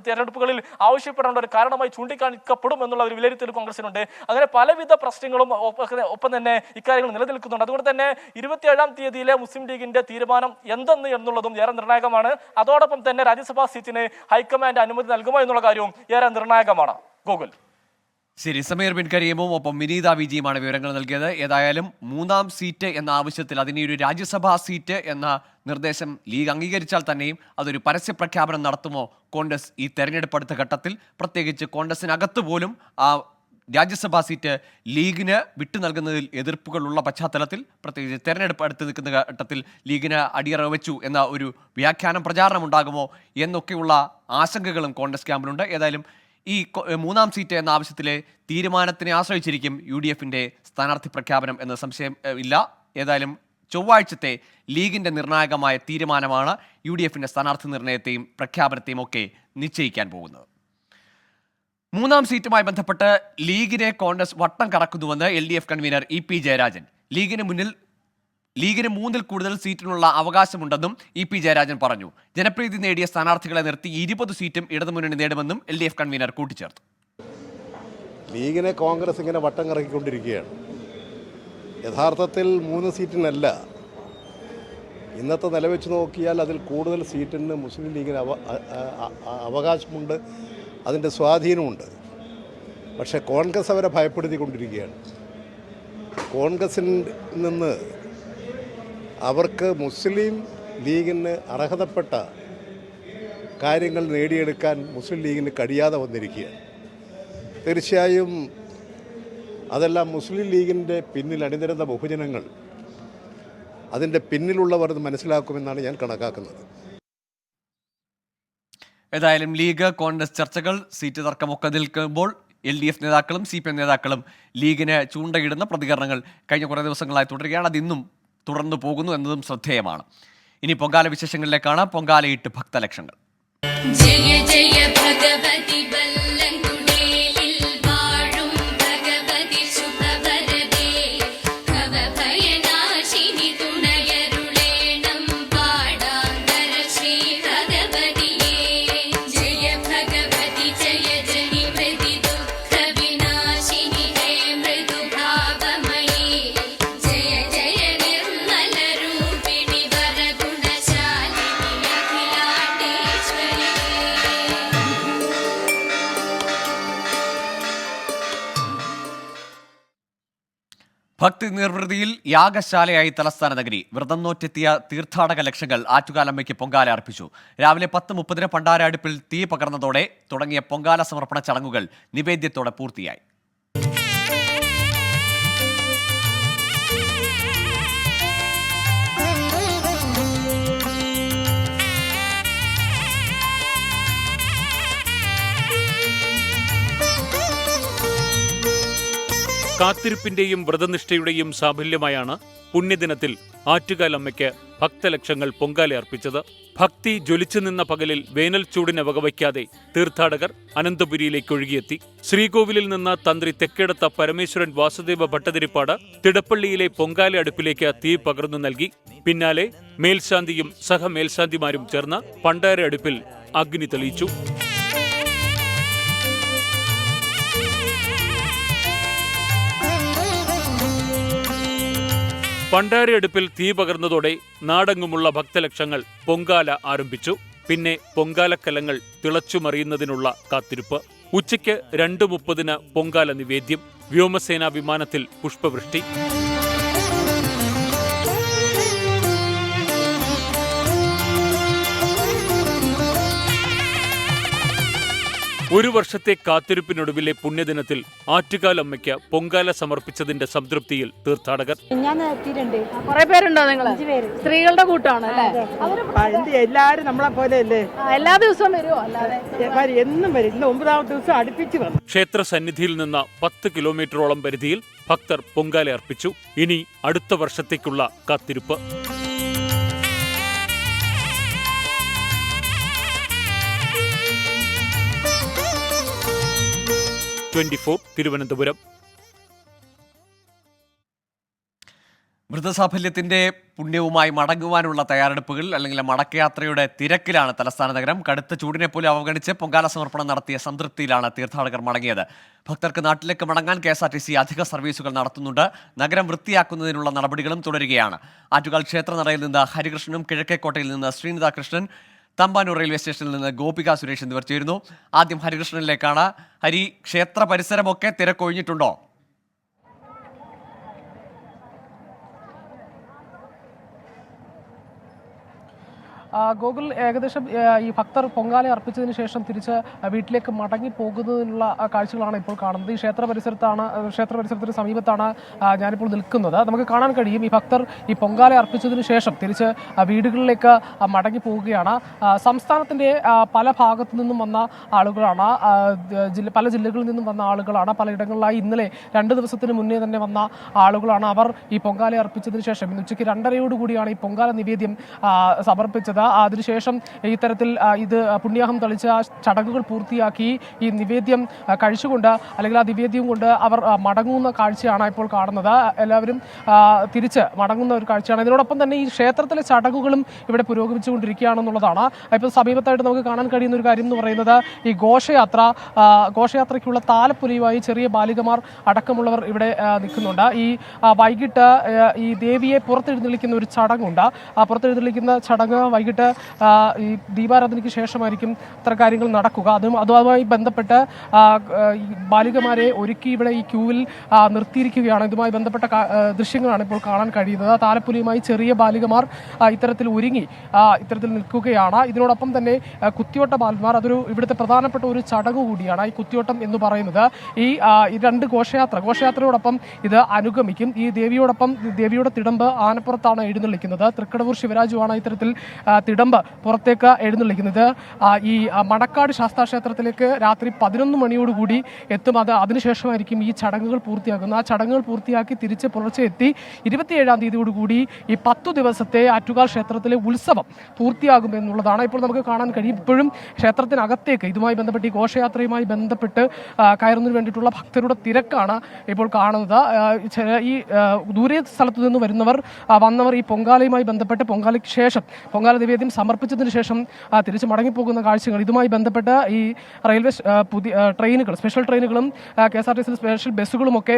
തെരഞ്ഞെടുപ്പുകളിൽ ആവശ്യപ്പെടേണ്ട ഒരു കാരണമായി ചൂണ്ടിക്കാണിക്കപ്പെടും എന്നുള്ള ഒരു വിലയിരുത്തൽ കോൺഗ്രസിനുണ്ട്. അങ്ങനെ പലവിധ പ്രശ്നങ്ങളും ഒപ്പം തന്നെ ഇക്കാര്യങ്ങൾ നിലനിൽക്കുന്നുണ്ട്. അതുകൊണ്ട് തന്നെ 27-ാം തീയതിയിലെ മുസ്ലിം ലീഗിന്റെ തീരുമാനം എന്നുള്ളതും ഏറെ നിർണായകമാണ്. അതോടൊപ്പം തന്നെ രാജ്യസഭാ സീറ്റിന് ഹൈക്കമാൻഡ് അനുമതി നൽകുമോ എന്നുള്ള കാര്യവും ഏറെ നിർണായകമാണ്. ഗോകുൽ. ശരി, സമീർ ബിൻ കരീമും ഒപ്പം വിനീത വിജിയുമാണ് വിവരങ്ങൾ നൽകിയത്. ഏതായാലും മൂന്നാം സീറ്റ് എന്ന ആവശ്യത്തിൽ അതിനെ ഒരു രാജ്യസഭാ സീറ്റ് എന്ന നിർദ്ദേശം ലീഗ് അംഗീകരിച്ചാൽ തന്നെയും അതൊരു പരസ്യ പ്രഖ്യാപനം നടത്തുമോ കോൺഗ്രസ് ഈ തെരഞ്ഞെടുപ്പ് അടുത്ത ഘട്ടത്തിൽ? പ്രത്യേകിച്ച് കോൺഗ്രസിനകത്ത് പോലും രാജ്യസഭാ സീറ്റ് ലീഗിന് വിട്ടു നൽകുന്നതിൽ എതിർപ്പുകളുള്ള പശ്ചാത്തലത്തിൽ പ്രത്യേകിച്ച് തെരഞ്ഞെടുപ്പ് അടുത്ത് നിൽക്കുന്ന ഘട്ടത്തിൽ ലീഗിന് അടിയറവ് വെച്ചു എന്ന ഒരു വ്യാഖ്യാനം പ്രചാരണം ഉണ്ടാകുമോ എന്നൊക്കെയുള്ള ആശങ്കകളും കോൺഗ്രസ് ക്യാമ്പിലുണ്ട്. ഏതായാലും ഈ മൂന്നാം സീറ്റ് എന്ന ആവശ്യത്തിലെ തീരുമാനത്തിനെ ആശ്രയിച്ചിരിക്കും UDFന്റെ സ്ഥാനാർത്ഥി പ്രഖ്യാപനം എന്ന സംശയം ഇല്ല. ഏതായാലും ചൊവ്വാഴ്ചത്തെ ലീഗിന്റെ നിർണായകമായ തീരുമാനമാണ് UDFന്റെ സ്ഥാനാർത്ഥി നിർണയത്തെയും പ്രഖ്യാപനത്തെയും ഒക്കെ നിശ്ചയിക്കാൻ പോകുന്നത്. മൂന്നാം സീറ്റുമായി ബന്ധപ്പെട്ട് ലീഗിനെ കോൺഗ്രസ് വട്ടം കറക്കുന്നുവെന്ന് LDF കൺവീനർ EP ജയരാജൻ. ലീഗിന് 3-ൽ കൂടുതൽ സീറ്റിനുള്ള അവകാശമുണ്ടെന്നും EP ജയരാജൻ പറഞ്ഞു. ജനപ്രീതി നേടിയ സ്ഥാനാർത്ഥികളെ നിർത്തി 20 സീറ്റും ഇടതുമുന്നണി നേടുമെന്നും LDF കൺവീനർ കൂട്ടിച്ചേർത്തു. ലീഗിനെ കോൺഗ്രസ് ഇങ്ങനെ വട്ടം കറക്കിക്കൊണ്ടിരിക്കുകയാണ്. യഥാർത്ഥത്തിൽ 3 സീറ്റിനല്ല, ഇന്നത്തെ നില വെച്ച് നോക്കിയാൽ അതിൽ കൂടുതൽ സീറ്റിന് മുസ്ലിം ലീഗിന് അവകാശമുണ്ട്, അതിൻ്റെ സ്വാധീനമുണ്ട്. പക്ഷേ കോൺഗ്രസ് അവരെ ഭയപ്പെടുത്തിക്കൊണ്ടിരിക്കുകയാണ്. കോൺഗ്രസിൽ നിന്ന് അവർക്ക് മുസ്ലിം ലീഗിന് അർഹതപ്പെട്ട കാര്യങ്ങൾ നേടിയെടുക്കാൻ മുസ്ലിം ലീഗിന് കഴിയാതെ വന്നിരിക്കുകയാണ്. തീർച്ചയായും അതെല്ലാം മുസ്ലിം ലീഗിൻ്റെ പിന്നിൽ അണിനിരന്ന ബഹുജനങ്ങൾ അതിൻ്റെ പിന്നിലുള്ളവർ മനസ്സിലാക്കുമെന്നാണ് ഞാൻ കണക്കാക്കുന്നത്. ഏതായാലും ലീഗ് കോൺഗ്രസ് ചർച്ചകൾ സീറ്റ് തർക്കമൊക്കെ നിൽക്കുമ്പോൾ LDF നേതാക്കളും CPM നേതാക്കളും ലീഗിന് ചൂണ്ടയിടുന്ന പ്രതികരണങ്ങൾ കഴിഞ്ഞ കുറേ ദിവസങ്ങളായി തുടരുകയാണ്. അതിന്നും തുടർന്നു പോകുന്നു എന്നതും ശ്രദ്ധേയമാണ്. ഇനി പൊങ്കാല വിശേഷങ്ങളിലേക്കാണ്. പൊങ്കാലയിട്ട് ഭക്തലക്ഷങ്ങൾ. ജയ ജയ ഭഗവതി ബല്ലങ്കുടേലിൽ വാഴും ഭഗവതി ശുഭവരദേ ഭവഭയനാശിനി തുണയരുളേണം പാടാന്തര ശ്രീ ഭഗവതിയേ. ജയ ഭഗവതി ജയ ജനി മൃതി ദുഃഖ വിനാശിനി ഹേ മൃദുഭാവമയീ. ജയ ജയ നിർമ്മല രൂപിണി വരഗുണശാലിനി അഖിലാണ്ടേശ്വരി. ഭക്തി നിർവൃതിയിൽ യാഗശാലയായി തലസ്ഥാന നഗരി. വ്രതം നോറ്റെത്തിയ തീർത്ഥാടക ലക്ഷങ്ങൾ ആറ്റുകാലമ്മയ്ക്ക് പൊങ്കാല അർപ്പിച്ചു. രാവിലെ 10:30 പണ്ടാര അടുപ്പിൽ തീ പകർന്നതോടെ തുടങ്ങിയ പൊങ്കാല സമർപ്പണ ചടങ്ങുകൾ നിവേദ്യത്തോടെ പൂർത്തിയായി. കാത്തിരിപ്പിന്റെയും വ്രതനിഷ്ഠയുടെയും സാഫല്യമായാണ് പുണ്യദിനത്തിൽ ആറ്റുകാലമ്മയ്ക്ക് ഭക്തലക്ഷങ്ങൾ പൊങ്കാല അർപ്പിച്ചത്. ഭക്തി ജ്വലിച്ചു നിന്ന പകലിൽ വേനൽ ചൂടിനെ വകവയ്ക്കാതെ തീർത്ഥാടകർ അനന്തപുരിയിലേക്ക് ഒഴുകിയെത്തി. ശ്രീകോവിലിൽ നിന്ന് തന്ത്രി തെക്കേടത്ത പരമേശ്വരൻ വാസുദേവ ഭട്ടതിരിപ്പാട് തിടപ്പള്ളിയിലെ പൊങ്കാല അടുപ്പിലേക്ക് തീ പകർന്നു നൽകി. പിന്നാലെ മേൽശാന്തിയും സഹമേൽശാന്തിമാരും ചേർന്ന് പണ്ടാര അടുപ്പിൽ അഗ്നി തെളിയിച്ചു. പണ്ടാരയടുപ്പിൽ തീ പകർന്നതോടെ നാടെങ്ങുമുള്ള ഭക്തലക്ഷങ്ങൾ പൊങ്കാല ആരംഭിച്ചു. പിന്നെ പൊങ്കാലക്കലങ്ങൾ തിളച്ചുമറിയുന്നതിനുള്ള കാത്തിരിപ്പ്. ഉച്ചയ്ക്ക് 2:30 പൊങ്കാല നിവേദ്യം. വ്യോമസേനാ വിമാനത്തിൽ പുഷ്പവൃഷ്ടി. ഒരു വർഷത്തെ കാത്തിരിപ്പിനൊടുവിലെ പുണ്യദിനത്തിൽ ആറ്റുകാലമ്മയ്ക്ക് പൊങ്കാല സമർപ്പിച്ചതിന്റെ സംതൃപ്തിയിൽ തീർത്ഥാടകർ. ഞാൻ എത്തിയിട്ടുണ്ട്. കുറെ പേരുണ്ടോ നിങ്ങൾ? 5 പേര്. സ്ത്രീകളുടെ കൂട്ടമാണ് അല്ലേ? എല്ലാരും നമ്മളെ പോലെ അല്ലേ? എല്ലാ ദിവസവും വരുമോ? അല്ലാതെ എന്നും വരും. ഇന്ന് 9ാമത്തെ ദിവസം അടുപ്പിച്ച് വന്നു. ക്ഷേത്ര സന്നിധിയിൽ നിന്ന് 10 കിലോമീറ്ററോളം പരിധിയിൽ ഭക്തർ പൊങ്കാല അർപ്പിച്ചു. ഇനി അടുത്ത വർഷത്തേക്കുള്ള കാത്തിരിപ്പ്. തിരുവനന്തപുരം. മൃതസാഫല്യത്തിന്റെ പുണ്യവുമായി മടങ്ങുവാനുള്ള തയ്യാറെടുപ്പുകൾ അല്ലെങ്കിൽ മടക്കയാത്രയുടെ തിരക്കിലാണ് തലസ്ഥാന നഗരം. കടുത്ത ചൂടിനെ പോലും അവഗണിച്ച് പൊങ്കാല സമർപ്പണം നടത്തിയ സംതൃപ്തിയിലാണ് തീർത്ഥാടകർ മടങ്ങിയത്. ഭക്തർക്ക് നാട്ടിലേക്ക് മടങ്ങാൻ KSRTC അധിക സർവീസുകൾ നടത്തുന്നുണ്ട്. നഗരം വൃത്തിയാക്കുന്നതിനുള്ള നടപടികളും തുടരുകയാണ്. ആറ്റുകാൽ ക്ഷേത്രനടയിൽ നിന്ന് ഹരികൃഷ്ണനും കിഴക്കേക്കോട്ടയിൽ നിന്ന് ശ്രീനിത കൃഷ്ണൻ, തമ്പാനൂർ റെയിൽവേ സ്റ്റേഷനിൽ നിന്ന് ഗോപിക സുരേഷ് എന്നിവർ ചേരുന്നു. ആദ്യം ഹരികൃഷ്ണനിലേക്കാണ്. ഹരി, ക്ഷേത്ര പരിസരമൊക്കെ തിരക്കൊഴിഞ്ഞിട്ടുണ്ടോ? ഗോകുൽ, ഏകദേശം ഈ ഭക്തർ പൊങ്കാല അർപ്പിച്ചതിന് ശേഷം തിരിച്ച് വീട്ടിലേക്ക് മടങ്ങി പോകുന്നതിനുള്ള കാഴ്ചകളാണ് ഇപ്പോൾ കാണുന്നത്. ഈ ക്ഷേത്ര പരിസരത്തിന് സമീപത്താണ് ഞാനിപ്പോൾ നിൽക്കുന്നത്. നമുക്ക് കാണാൻ കഴിയും ഈ ഭക്തർ ഈ പൊങ്കാല അർപ്പിച്ചതിന് ശേഷം തിരിച്ച് വീടുകളിലേക്ക് മടങ്ങി പോവുകയാണ്. സംസ്ഥാനത്തിന്റെ പല ഭാഗത്തു നിന്നും വന്ന ആളുകളാണ്, പല ജില്ലകളിൽ നിന്നും വന്ന ആളുകളാണ്. പലയിടങ്ങളിലായി ഇന്നലെ 2 ദിവസത്തിന് മുന്നേ തന്നെ വന്ന ആളുകളാണ്. അവർ ഈ പൊങ്കാല അർപ്പിച്ചതിന് ശേഷം ഇന്ന് ഉച്ചയ്ക്ക് 2:30 ഈ പൊങ്കാല നിവേദ്യം സമർപ്പിച്ചത്. അതിനുശേഷം ഇത്തരത്തിൽ ഇത് പുണ്യാഹം തളിച്ച ചടങ്ങുകൾ പൂർത്തിയാക്കി ഈ നിവേദ്യം കഴിച്ചുകൊണ്ട് അല്ലെങ്കിൽ ആ നിവേദ്യം കൊണ്ട് അവർ മടങ്ങുന്ന കാഴ്ചയാണ് ഇപ്പോൾ കാണുന്നത്. എല്ലാവരും തിരിച്ച് മടങ്ങുന്ന ഒരു കാഴ്ചയാണ്. ഇതിനോടൊപ്പം തന്നെ ഈ ക്ഷേത്രത്തിലെ ചടങ്ങുകളും ഇവിടെ പുരോഗമിച്ചുകൊണ്ടിരിക്കുകയാണെന്നുള്ളതാണ്. ഇപ്പോൾ സമീപത്തായിട്ട് നമുക്ക് കാണാൻ കഴിയുന്ന ഒരു കാര്യം എന്ന് പറയുന്നത് ഈ ഘോഷയാത്രയ്ക്കുള്ള താലപ്പൊലിയുമായി ചെറിയ ബാലികമാർ അടക്കമുള്ളവർ ഇവിടെ നിൽക്കുന്നുണ്ട്. ഈ വൈകിട്ട് ഈ ദേവിയെ പുറത്തെഴുന്നള്ളിക്കുന്ന ഒരു ചടങ്ങുണ്ട്. ആ പുറത്തെഴുന്നള്ളിക്കുന്ന ചടങ്ങ് വൈകിട്ട് ഈ ദീപാരാധനയ്ക്ക് ശേഷമായിരിക്കും ഇത്തരം കാര്യങ്ങൾ നടക്കുക. അതുമായി ബന്ധപ്പെട്ട് ഈ ബാലികമാരെ ഒരുക്കി ഇവിടെ ഈ ക്യൂവിൽ നിർത്തിയിരിക്കുകയാണ്. ഇതുമായി ബന്ധപ്പെട്ട ദൃശ്യങ്ങളാണ് ഇപ്പോൾ കാണാൻ കഴിയുന്നത്. താലപ്പൊലിയുമായി ചെറിയ ബാലികമാർ ഇത്തരത്തിൽ ഒരുങ്ങി ഇത്തരത്തിൽ നിൽക്കുകയാണ്. ഇതിനോടൊപ്പം തന്നെ കുത്തിയോട്ട ബാലന്മാർ, അതൊരു ഇവിടുത്തെ പ്രധാനപ്പെട്ട ഒരു ചടങ്ങ് കൂടിയാണ്. ഈ കുത്തിയോട്ടം എന്ന് പറയുന്നത് ഈ 2 ഘോഷയാത്രയോടൊപ്പം ഇത് അനുഗമിക്കും. ഈ ദേവിയുടെ തിടമ്പ് ആനപ്പുറത്താണ് എഴുന്നള്ളിക്കുന്നത്. തൃക്കടവൂർ ശിവരാജുവാണ് ഇത്തരത്തിൽ തിടമ്പ് പുറത്തേക്ക് എഴുന്നള്ളിക്കുന്നത്. ഈ മണക്കാട് ശാസ്താക്ഷേത്രത്തിലേക്ക് രാത്രി 11 മണിയോടുകൂടി എത്തും. അതിനുശേഷമായിരിക്കും ഈ ചടങ്ങുകൾ പൂർത്തിയാക്കുന്നത്. ആ ചടങ്ങുകൾ പൂർത്തിയാക്കി തിരിച്ച് പുലർച്ചെ എത്തി 27-ാം തീയതിയോടുകൂടി ഈ 10 ദിവസത്തെ ആറ്റുകാൽ ക്ഷേത്രത്തിലെ ഉത്സവം പൂർത്തിയാകും എന്നുള്ളതാണ് ഇപ്പോൾ നമുക്ക് കാണാൻ കഴിയും. ഇപ്പോഴും ക്ഷേത്രത്തിനകത്തേക്ക് ഇതുമായി ബന്ധപ്പെട്ട് ഈ ഘോഷയാത്രയുമായി ബന്ധപ്പെട്ട് കയറുന്നതിന് വേണ്ടിയിട്ടുള്ള ഭക്തരുടെ തിരക്കാണ് ഇപ്പോൾ കാണുന്നത്. ഈ ദൂരെ സ്ഥലത്തു നിന്ന് വന്നവർ ഈ പൊങ്കാലയുമായി ബന്ധപ്പെട്ട് പൊങ്കാലയ്ക്ക് ശേഷം പൊങ്കാല നിവേദ്യം സമർപ്പിച്ചതിന് ശേഷം തിരിച്ച് മടങ്ങിപ്പോകുന്ന കാഴ്ചകൾ. ഇതുമായി ബന്ധപ്പെട്ട് ഈ റെയിൽവേ ട്രെയിനുകൾ, സ്പെഷ്യൽ ട്രെയിനുകളും KSRTC സ്പെഷ്യൽ ബസ്സുകളുമൊക്കെ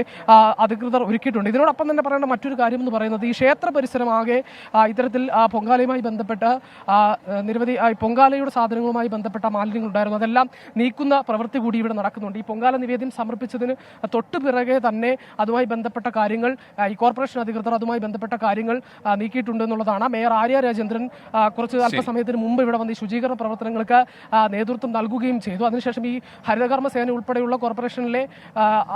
അധികൃതർ ഒരുക്കിയിട്ടുണ്ട്. ഇതിനോടൊപ്പം തന്നെ പറയേണ്ട മറ്റൊരു കാര്യം എന്ന് പറയുന്നത് ഈ ക്ഷേത്ര പരിസരമാകെ ഇത്തരത്തിൽ പൊങ്കാലയുമായി ബന്ധപ്പെട്ട് നിരവധി പൊങ്കാലയുടെ സാധനങ്ങളുമായി ബന്ധപ്പെട്ട മാലിന്യങ്ങൾ ഉണ്ടായിരുന്നു. അതെല്ലാം നീക്കുന്ന പ്രവൃത്തി കൂടി ഇവിടെ നടക്കുന്നുണ്ട്. ഈ പൊങ്കാല നിവേദ്യം സമർപ്പിച്ചതിന് തൊട്ടു പിറകെ തന്നെ അതുമായി ബന്ധപ്പെട്ട കാര്യങ്ങൾ ഈ കോർപ്പറേഷൻ അധികൃതർ അതുമായി ബന്ധപ്പെട്ട കാര്യങ്ങൾ നീക്കിയിട്ടുണ്ട് എന്നുള്ളതാണ്. മേയർ ആര്യ രാജേന്ദ്രൻ കുറച്ച് അല്പസമയത്തിന് മുമ്പ് ഇവിടെ വന്ന് ഈ ശുചീകരണ പ്രവർത്തനങ്ങൾക്ക് നേതൃത്വം നൽകുകയും ചെയ്തു. അതിനുശേഷം ഈ ഹരിതകർമ്മ സേന ഉൾപ്പെടെയുള്ള കോർപ്പറേഷനിലെ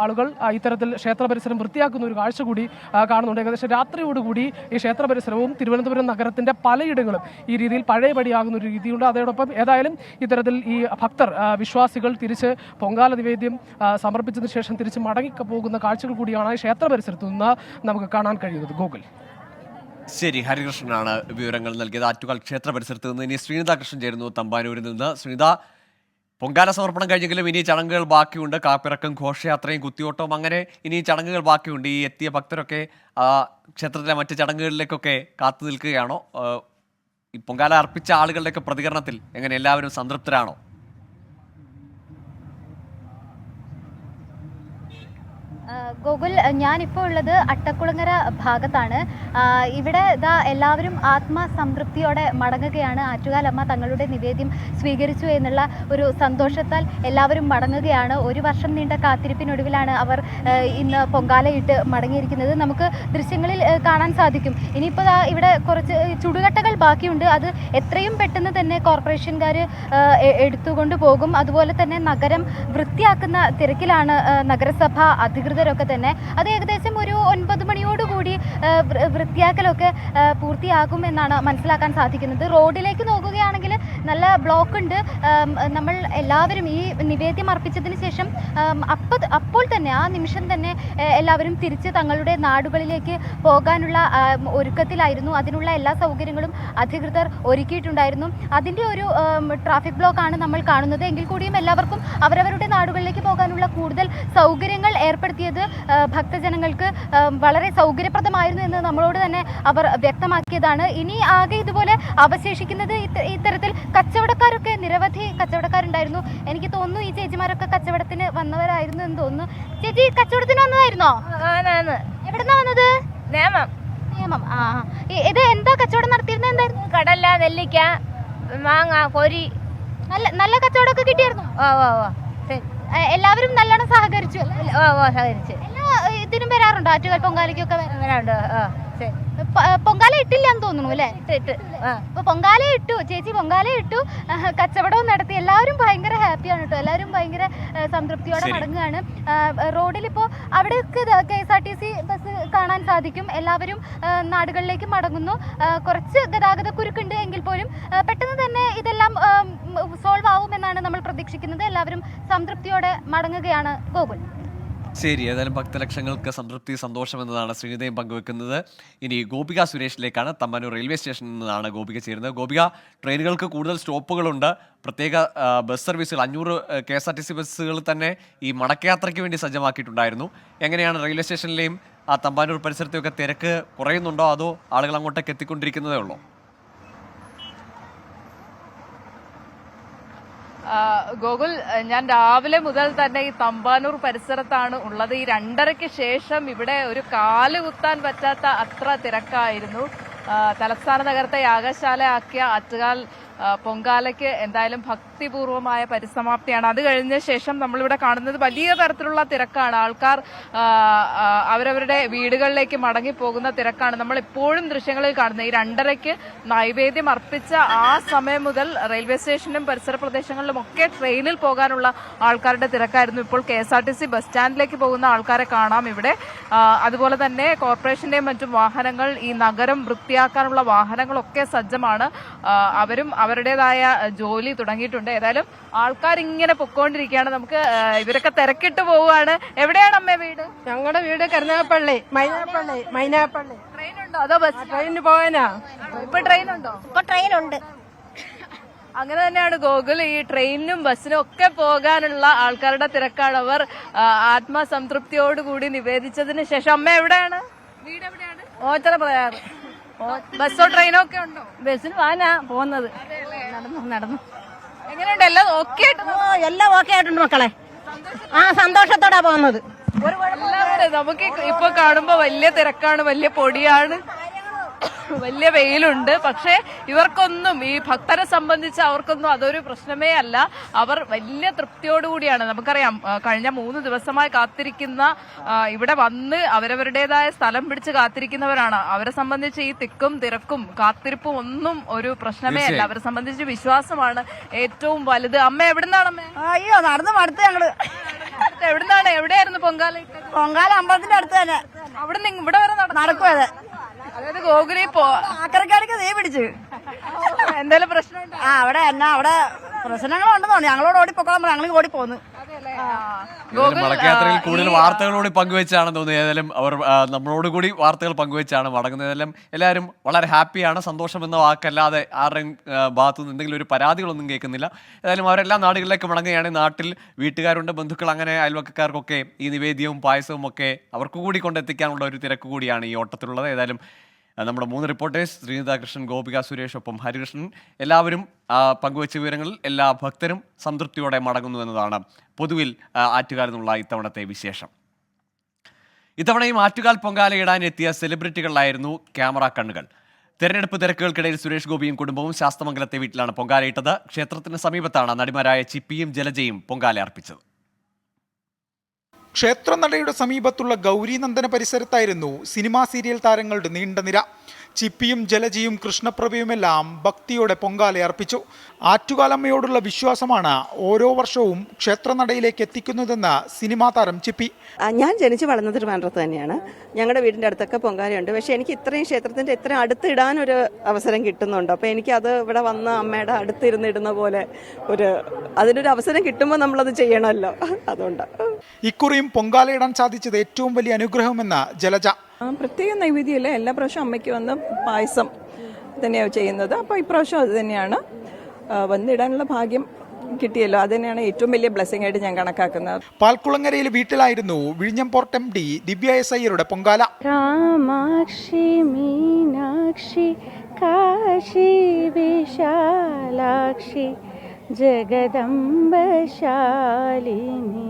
ആളുകൾ ഇത്തരത്തിൽ ക്ഷേത്ര പരിസരം വൃത്തിയാക്കുന്ന ഒരു കാഴ്ച കൂടി കാണുന്നുണ്ട്. ഏകദേശം രാത്രിയോടുകൂടി ഈ ക്ഷേത്ര പരിസരവും തിരുവനന്തപുരം നഗരത്തിന്റെ പലയിടങ്ങളും ഈ രീതിയിൽ പഴയപടിയാകുന്ന ഒരു രീതിയുണ്ട്. അതോടൊപ്പം ഏതായാലും ഇത്തരത്തിൽ ഈ ഭക്തർ വിശ്വാസികൾ തിരിച്ച് പൊങ്കാല നിവേദ്യം സമർപ്പിച്ചതിന് ശേഷം തിരിച്ച് മടങ്ങി പോകുന്ന കാഴ്ചകൾ കൂടിയാണ് ക്ഷേത്ര പരിസരത്ത് നിന്ന് നമുക്ക് കാണാൻ കഴിയുന്നത്. ഗോകുൽ, ശരി, ഹരികൃഷ്ണനാണ് വിവരങ്ങൾ നൽകിയത് ആറ്റുകാൽ ക്ഷേത്ര പരിസരത്ത് നിന്ന്. ഇനി ശ്രീനിത കൃഷ്ണൻ ചേരുന്നു തമ്പാനൂരിൽ നിന്ന്. ശ്രീനിത, പൊങ്കാല സമർപ്പണം കഴിഞ്ഞെങ്കിലും ഇനി ചടങ്ങുകൾ ബാക്കിയുണ്ട്. കാപ്പിറക്കം, ഘോഷയാത്രയും കുത്തിയോട്ടവും, അങ്ങനെ ഇനി ചടങ്ങുകൾ ബാക്കിയുണ്ട്. ഈ എത്തിയ ഭക്തരൊക്കെ ക്ഷേത്രത്തിലെ മറ്റ് ചടങ്ങുകളിലേക്കൊക്കെ കാത്തു നിൽക്കുകയാണോ? ഈ പൊങ്കാല അർപ്പിച്ച ആളുകളുടെയൊക്കെ പ്രതികരണത്തിൽ എങ്ങനെ, എല്ലാവരും സംതൃപ്തരാണോ? ഗോകുൽ, ഞാനിപ്പോൾ ഉള്ളത് അട്ടക്കുളങ്ങര ഭാഗത്താണ്. ഇവിടെ എല്ലാവരും ആത്മസംതൃപ്തിയോടെ മടങ്ങുകയാണ്. ആറ്റുകാലമ്മ തങ്ങളുടെ നിവേദ്യം സ്വീകരിച്ചു എന്നുള്ള ഒരു സന്തോഷത്താൽ എല്ലാവരും മടങ്ങുകയാണ്. 1 വർഷം നീണ്ട കാത്തിരിപ്പിനൊടുവിലാണ് അവർ ഇന്ന് പൊങ്കാലയിട്ട് മടങ്ങിയിരിക്കുന്നത്. നമുക്ക് ദൃശ്യങ്ങളിൽ കാണാൻ സാധിക്കും. ഇനിയിപ്പോൾ ഇവിടെ കുറച്ച് ചുടുകട്ടകൾ ബാക്കിയുണ്ട്. അത് എത്രയും പെട്ടെന്ന് തന്നെ കോർപ്പറേഷൻകാർ എടുത്തുകൊണ്ട് പോകും. അതുപോലെ തന്നെ നഗരം വൃത്തിയാക്കുന്ന തിരക്കിലാണ് നഗരസഭ അധികൃതരൊക്കെ തന്നെ. അത് ഏകദേശം ഒരു 9 മണിയോടുകൂടി വൃത്തിയാക്കലൊക്കെ പൂർത്തിയാകുമെന്നാണ് മനസ്സിലാക്കാൻ സാധിക്കുന്നത്. റോഡിലേക്ക് നോക്കുകയാണെങ്കിൽ നല്ല ബ്ലോക്ക് ഉണ്ട്. നമ്മൾ എല്ലാവരും ഈ നിവേദ്യം അർപ്പിച്ചതിന് ശേഷം അപ്പോൾ തന്നെ ആ നിമിഷം തന്നെ എല്ലാവരും തിരിച്ച് തങ്ങളുടെ നാടുകളിലേക്ക് പോകാനുള്ള ഒരുക്കത്തിലായിരുന്നു. അതിനുള്ള എല്ലാ സൗകര്യങ്ങളും അധികൃതർ ഒരുക്കിയിട്ടുണ്ടായിരുന്നു. അതിൻ്റെ ഒരു ട്രാഫിക് ബ്ലോക്കാണ് നമ്മൾ കാണുന്നത്. എങ്കിൽ കൂടിയും എല്ലാവർക്കും അവരവരുടെ നാടുകളിലേക്ക് പോകാനുള്ള കൂടുതൽ സൗകര്യങ്ങൾ ഏർപ്പെടുത്തിയത് ഭക്തജനങ്ങൾക്ക് വളരെ സൗകര്യപ്രദമായിരുന്നു എന്ന് നമ്മളോട് തന്നെ അവർ വ്യക്തമാക്കിയതാണ്. ഇനി ആകെ ഇതുപോലെ അവശേഷിക്കുന്നത് ഇത്തരത്തിൽ കച്ചവടക്കാരൊക്കെ, നിരവധി കച്ചവടക്കാരുണ്ടായിരുന്നു. എനിക്ക് തോന്നുന്നു ഈ ചേച്ചിമാരൊക്കെ കച്ചവടത്തിന് വന്നവരായിരുന്നു എന്ന് തോന്നുന്നു. ചേച്ചി, കച്ചവടത്തിന് വന്നതായിരുന്നോ? എവിടെന്നാ വന്നത്? നേമം. ഇത് എന്താ കച്ചവടം നടത്തിയിരുന്നത്? എന്തായിരുന്നു? കടല, നെല്ലിക്ക, മാങ്ങ, പൊരി. നല്ല കച്ചവടമൊക്കെ കിട്ടിയായിരുന്നു? എല്ലാവരും നല്ലോണം സഹകരിച്ചു? സഹകരിച്ചു. ഇതിനും വരാറുണ്ടോ? ആറ്റുകാൽ പൊങ്കാലയ്ക്കൊക്കെ വരാറുണ്ട്. പൊങ്കാല ഇട്ടില്ലാന്ന് തോന്നുന്നു അല്ലേ? അപ്പൊ പൊങ്കാല ഇട്ടു, ചേച്ചി പൊങ്കാല ഇട്ടു, കച്ചവടവും നടത്തി. എല്ലാവരും ഭയങ്കര ഹാപ്പിയാണ് കേട്ടോ, എല്ലാവരും ഭയങ്കര സംതൃപ്തിയോടെ മടങ്ങുകയാണ്. റോഡിൽ ഇപ്പോൾ അവിടെയൊക്കെ KSRTC ബസ് കാണാൻ സാധിക്കും. എല്ലാവരും നാടുകളിലേക്ക് മടങ്ങുന്നു. കുറച്ച് ഗതാഗത കുരുക്കുണ്ട് എങ്കിൽ പോലും പെട്ടെന്ന് തന്നെ ഇതെല്ലാം സോൾവ് ആവുമെന്നാണ് നമ്മൾ പ്രതീക്ഷിക്കുന്നത്. എല്ലാവരും സംതൃപ്തിയോടെ മടങ്ങുകയാണ്. ഗോകുൽ. ശരി, ഏതായാലും ഭക്തലക്ഷങ്ങൾക്ക് സംതൃപ്തി, സന്തോഷം എന്നതാണ് ശ്രീനിധയും പങ്കുവെക്കുന്നത്. ഇനി ഗോപിക സുരേഷിലേക്കാണ്. തമ്പാനൂർ റെയിൽവേ സ്റ്റേഷനിൽ നിന്നാണ് ഗോപിക ചേരുന്നത്. ഗോപിക, ട്രെയിനുകൾക്ക് കൂടുതൽ സ്റ്റോപ്പുകളുണ്ട്, പ്രത്യേക ബസ് സർവീസുകൾ 500 KSRTC ബസ്സുകൾ തന്നെ ഈ മടക്കയാത്രയ്ക്ക് വേണ്ടി സജ്ജമാക്കിയിട്ടുണ്ടായിരുന്നു. എങ്ങനെയാണ് റെയിൽവേ സ്റ്റേഷനിലെയും ആ തമ്പാനൂർ പരിസരത്തെയൊക്കെ തിരക്ക് കുറയുന്നുണ്ടോ, അതോ ആളുകൾ അങ്ങോട്ടേക്ക് എത്തിക്കൊണ്ടിരിക്കുന്നതേ ഉള്ളൂ? ഗോകുൽ, ഞാൻ രാവിലെ മുതൽ തന്നെ ഈ തമ്പാനൂർ പരിസരത്താണ് ഉള്ളത്. ഈ 2:30-ക്ക് ശേഷം ഇവിടെ ഒരു കാല് കുത്താൻ പറ്റാത്ത അത്ര തിരക്കായിരുന്നു. തലസ്ഥാന നഗരത്തെ യാഗശാലയാക്കിയ ആറ്റുകാൽ പൊങ്കാലയ്ക്ക് എന്തായാലും ഭക്തിപൂർവമായ പരിസമാപ്തിയാണ്. അത് കഴിഞ്ഞ ശേഷം നമ്മളിവിടെ കാണുന്നത് വലിയ തരത്തിലുള്ള തിരക്കാണ്. ആൾക്കാർ അവരവരുടെ വീടുകളിലേക്ക് മടങ്ങിപ്പോകുന്ന തിരക്കാണ് നമ്മൾ എപ്പോഴും ദൃശ്യങ്ങളിൽ കാണുന്നത്. ഈ 2:30-ക്ക് നൈവേദ്യം അർപ്പിച്ച ആ സമയം മുതൽ റെയിൽവേ സ്റ്റേഷനും പരിസര പ്രദേശങ്ങളിലും ഒക്കെ ട്രെയിനിൽ പോകാനുള്ള ആൾക്കാരുടെ തിരക്കായിരുന്നു. ഇപ്പോൾ KSRTC ബസ് സ്റ്റാൻഡിലേക്ക് പോകുന്ന ആൾക്കാരെ കാണാം ഇവിടെ. അതുപോലെ തന്നെ കോർപ്പറേഷന്റെയും മറ്റും വാഹനങ്ങൾ, ഈ നഗരം വൃത്തിയാക്കാനുള്ള വാഹനങ്ങളൊക്കെ സജ്ജമാണ്. അവരും അവരുടേതായ ജോലി തുടങ്ങിയിട്ടുണ്ട്. ഏതായാലും ആൾക്കാർ ഇങ്ങനെ പൊക്കോണ്ടിരിക്കുകയാണ്. നമുക്ക് ഇവരൊക്കെ തിരക്കിട്ട് പോവുകയാണ്. എവിടെയാണ് അമ്മേ വീട്? ഞങ്ങളുടെ വീട് കരുനാഗപ്പള്ളി, മൈനാപ്പള്ളി. ട്രെയിൻ ഉണ്ടോ അതോ ബസ്? ട്രെയിനിന് പോകാനാ. ഇപ്പൊ ട്രെയിൻ ഉണ്ടോ? ഇപ്പൊ ട്രെയിനുണ്ട്. അങ്ങനെ തന്നെയാണ് ഗോകുൽ. ഈ ട്രെയിനിനും ബസ്സിനും ഒക്കെ പോകാനുള്ള ആൾക്കാരുടെ തിരക്കാണ്. അവർ ആത്മസംതൃപ്തിയോടുകൂടി നിവേദിച്ചതിന് ശേഷം. അമ്മ എവിടെയാണ്? വീട് എവിടെയാണ്? ഓച്ചറ പ്രയാറ്. ബസ്സോ ട്രെയിനോ ഒക്കെ ഉണ്ടോ? ബസ്സിന് പോകാനാ പോകുന്നത്. നടന്നു. എങ്ങനെയുണ്ട്? എല്ലാം ഓക്കെ? എല്ലാം ഓക്കെ ആയിട്ടുണ്ട് മക്കളെ. സന്തോഷത്തോടാ പോകുന്നത്. നമുക്ക് ഇപ്പൊ കാണുമ്പോ വലിയ തിരക്കാണ്, വലിയ പൊടിയാണ്, വലിയ വെയിലുണ്ട്. പക്ഷെ ഇവർക്കൊന്നും, ഈ ഭക്തരെ സംബന്ധിച്ച് അവർക്കൊന്നും അതൊരു പ്രശ്നമേ അല്ല. അവർ വലിയ തൃപ്തിയോടുകൂടിയാണ്. നമുക്കറിയാം, കഴിഞ്ഞ 3 ദിവസമായി കാത്തിരിക്കുന്ന, ഇവിടെ വന്ന് അവരവരുടേതായ സ്ഥലം പിടിച്ച് കാത്തിരിക്കുന്നവരാണ്. അവരെ സംബന്ധിച്ച് ഈ തിക്കും തിരക്കും കാത്തിരിപ്പും ഒന്നും ഒരു പ്രശ്നമേ അല്ല. അവരെ സംബന്ധിച്ച് വിശ്വാസമാണ് ഏറ്റവും വലുത്. അമ്മ എവിടുന്നാണ് അമ്മ? അയ്യോ, നടന്നു മടുത്ത് ഞങ്ങള്. എവിടുന്നാണ്? എവിടെയായിരുന്നു പൊങ്കാല? പൊങ്കാല അമ്പലത്തിന്റെ അടുത്ത് തന്നെ. അവിടെ ഇവിടെ വരെ നടക്കും. അതായത് ഗോകുലി ആക്രക്കാർക്ക് നീ പിടിച്ചു. എന്തായാലും പ്രശ്നമുണ്ട്. അവിടെ പ്രശ്നങ്ങളുണ്ടെന്ന് തോന്നി. ഞങ്ങളോട് ഓടിപ്പോക്കോളാം, ഞങ്ങൾ ഓടി പോന്നു. മടക്കയാത്രയിൽ കൂടുതൽ വാർത്തകളോട് പങ്കുവെച്ചാണെന്ന് തോന്നുന്നു. ഏതായാലും അവർ നമ്മളോട് കൂടി വാർത്തകൾ പങ്കുവെച്ചാണ് മടങ്ങുന്നത്. ഏതായാലും എല്ലാവരും വളരെ ഹാപ്പിയാണ്. സന്തോഷം എന്ന വാക്കല്ലാതെ ആരുടെയും ഭാഗത്തു നിന്ന് എന്തെങ്കിലും ഒരു പരാതികളൊന്നും കേൾക്കുന്നില്ല. ഏതായാലും അവരെല്ലാം നാടുകളിലേക്ക് മടങ്ങുകയാണ്. നാട്ടിൽ വീട്ടുകാരുണ്ട്, ബന്ധുക്കൾ, അങ്ങനെ അയൽവക്കക്കാർക്കൊക്കെ ഈ നിവേദ്യവും പായസവും ഒക്കെ അവർക്ക് കൂടി കൊണ്ടെത്തിക്കാനുള്ള ഒരു തിരക്ക് കൂടിയാണ് ഈ ഓട്ടത്തിലുള്ളത്. ഏതായാലും നമ്മുടെ 3 റിപ്പോർട്ടേഴ്സ് ശ്രീനിത കൃഷ്ണൻ, ഗോപിക സുരേഷ്, ഒപ്പം ഹരികൃഷ്ണൻ, എല്ലാവരും പങ്കുവച്ച വിവരങ്ങളിൽ എല്ലാ ഭക്തരും സംതൃപ്തിയോടെ മടങ്ങുന്നു എന്നതാണ് പൊതുവിൽ ആറ്റുകാലിൽ നിന്നുള്ള ഇത്തവണത്തെ വിശേഷം. ഇത്തവണയും ആറ്റുകാൽ പൊങ്കാലയിടാൻ എത്തിയ സെലിബ്രിറ്റികളിലായിരുന്നു ക്യാമറ കണ്ണുകൾ. തെരഞ്ഞെടുപ്പ് തിരക്കുകൾക്കിടയിൽ സുരേഷ് ഗോപിയും കുടുംബവും ശാസ്തമംഗലത്തെ വീട്ടിലാണ് പൊങ്കാലയിട്ടത്. ക്ഷേത്രത്തിന് സമീപത്താണ് നടിമാരായ ചിപ്പിയും ജലജയും പൊങ്കാല അർപ്പിച്ചത്. ക്ഷേത്രനടയുടെ സമീപത്തുള്ള ഗൗരീനന്ദന പരിസരത്തായിരുന്നു സിനിമാ സീരിയൽ താരങ്ങളുടെ നീണ്ട നിര. ചിപ്പിയും ജലജയും കൃഷ്ണപ്രഭയുമെല്ലാം ഭക്തിയോടെ പൊങ്കാല അർപ്പിച്ചു. ആറ്റുകാലമ്മയോടുള്ള വിശ്വാസമാണ് ഓരോ വർഷവും ക്ഷേത്രനടയിലേക്ക് എത്തിക്കുന്നതെന്ന് സിനിമാ താരം ചിപ്പി. ഞാൻ ജനിച്ചു വളർന്നത് ട്രിവാൻഡ്രത്ത് തന്നെയാണ്. ഞങ്ങളുടെ വീടിൻ്റെ അടുത്തൊക്കെ പൊങ്കാലയുണ്ട്. പക്ഷേ എനിക്ക് ഇത്രയും ക്ഷേത്രത്തിൻ്റെ ഇത്രയും അടുത്തിടാനൊരു അവസരം കിട്ടുന്നുണ്ട്. അപ്പോൾ എനിക്കത് ഇവിടെ വന്ന് അമ്മയുടെ അടുത്തിരുന്നിടുന്ന പോലെ അതിനൊരു അവസരം കിട്ടുമ്പോൾ നമ്മളത് ചെയ്യണമല്ലോ. അതുകൊണ്ട് ഇക്കുറിയും പൊങ്കാലയിടാൻ സാധിച്ചത് ഏറ്റവും വലിയ അനുഗ്രഹമെന്ന് ജലജ. പ്രത്യേക നൈവേദ്യമല്ല, എല്ലാ പ്രാവശ്യം അമ്മയ്ക്ക് വന്ന് പായസം തന്നെയാണ് ചെയ്യുന്നത്. അപ്പോൾ ഇപ്രാവശ്യം അത് തന്നെയാണ്. വന്നിടാനുള്ള ഭാഗ്യം കിട്ടിയല്ലോ, അത് തന്നെയാണ് ഏറ്റവും വലിയ ബ്ലെസ്സിംഗ് ആയിട്ട് ഞാൻ കണക്കാക്കുന്നത്. പാൽക്കുളങ്ങരയിലെ വീട്ടിലായിരുന്നു വിഴിഞ്ഞം പോർട്ട് MD ദിവ്യ എസ് അയ്യരുടെ പൊങ്കാല. കാമാക്ഷി മീനാക്ഷി കാശി വിശാലാക്ഷി ജഗദംബ ശാലിനി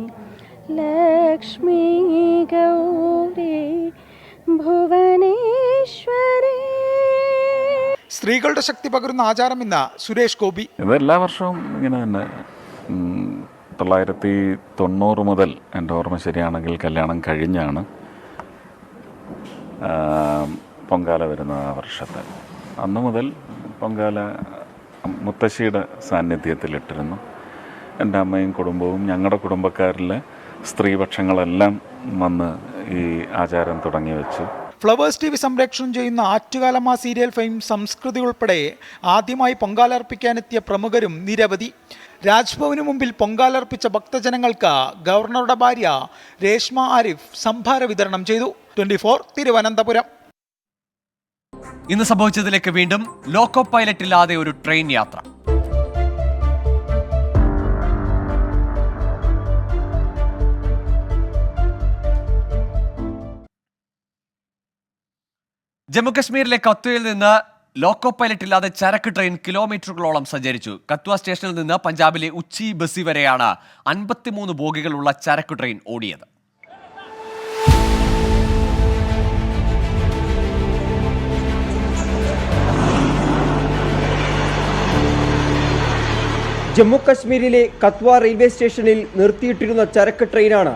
ലക്ഷ്മി ഗൗരി ഭുവനേശ്വരി. സ്ത്രീകളുടെ ശക്തി പകരുന്ന ആചാരം ഇന്ന് സുരേഷ് ഗോപി. ഇത് എല്ലാ വർഷവും ഇങ്ങനെ തന്നെ. 1990 മുതൽ എൻ്റെ ഓർമ്മ ശരിയാണെങ്കിൽ കല്യാണം കഴിഞ്ഞാണ്. പൊങ്കാല വരുന്ന ആ വർഷത്തെ. അന്നു മുതൽ പൊങ്കാല മുത്തശ്ശിയുടെ സാന്നിധ്യത്തിലിട്ടിരുന്നു. എൻ്റെ അമ്മയും കുടുംബവും ഞങ്ങളുടെ കുടുംബക്കാരിലെ സ്ത്രീപക്ഷങ്ങളെല്ലാം വന്ന് ഈ ആചാരം തുടങ്ങി വെച്ചു. ഫ്ലവേഴ്സ് TV സംപ്രേഷണം ചെയ്യുന്ന ആറ്റുകാലമ്മ സീരിയൽ ഫെയിം സംസ്കൃതി ഉൾപ്പെടെ ആദ്യമായി പൊങ്കാലർപ്പിക്കാനെത്തിയ പ്രമുഖരും നിരവധി. രാജ്ഭവനു മുമ്പിൽ പൊങ്കാലർപ്പിച്ച ഭക്തജനങ്ങൾക്ക് ഗവർണറുടെ ഭാര്യ രേഷ്മ ആരിഫ് സംഭാര വിതരണം ചെയ്തു. 24 തിരുവനന്തപുരം. ഇന്ന് സംഭവിച്ചതിലേക്ക് വീണ്ടും. ലോക്കോ പൈലറ്റ് ഇല്ലാതെ ഒരു ട്രെയിൻ യാത്ര. ജമ്മുകശ്മീരിലെ കത്വയിൽ നിന്ന് ലോക്കോ പൈലറ്റ് ഇല്ലാതെ ചരക്ക് ട്രെയിൻ കിലോമീറ്ററുകളോളം സഞ്ചരിച്ചു. കത്വ സ്റ്റേഷനിൽ നിന്ന് പഞ്ചാബിലെ ഉച്ചി ബസി വരെയാണ് 53 ബോഗികളുള്ള ചരക്ക് ട്രെയിൻ ഓടിയത്. ജമ്മുകശ്മീരിലെ കത്വ റെയിൽവേ സ്റ്റേഷനിൽ നിർത്തിയിട്ടിരുന്ന ചരക്ക് ട്രെയിനാണ്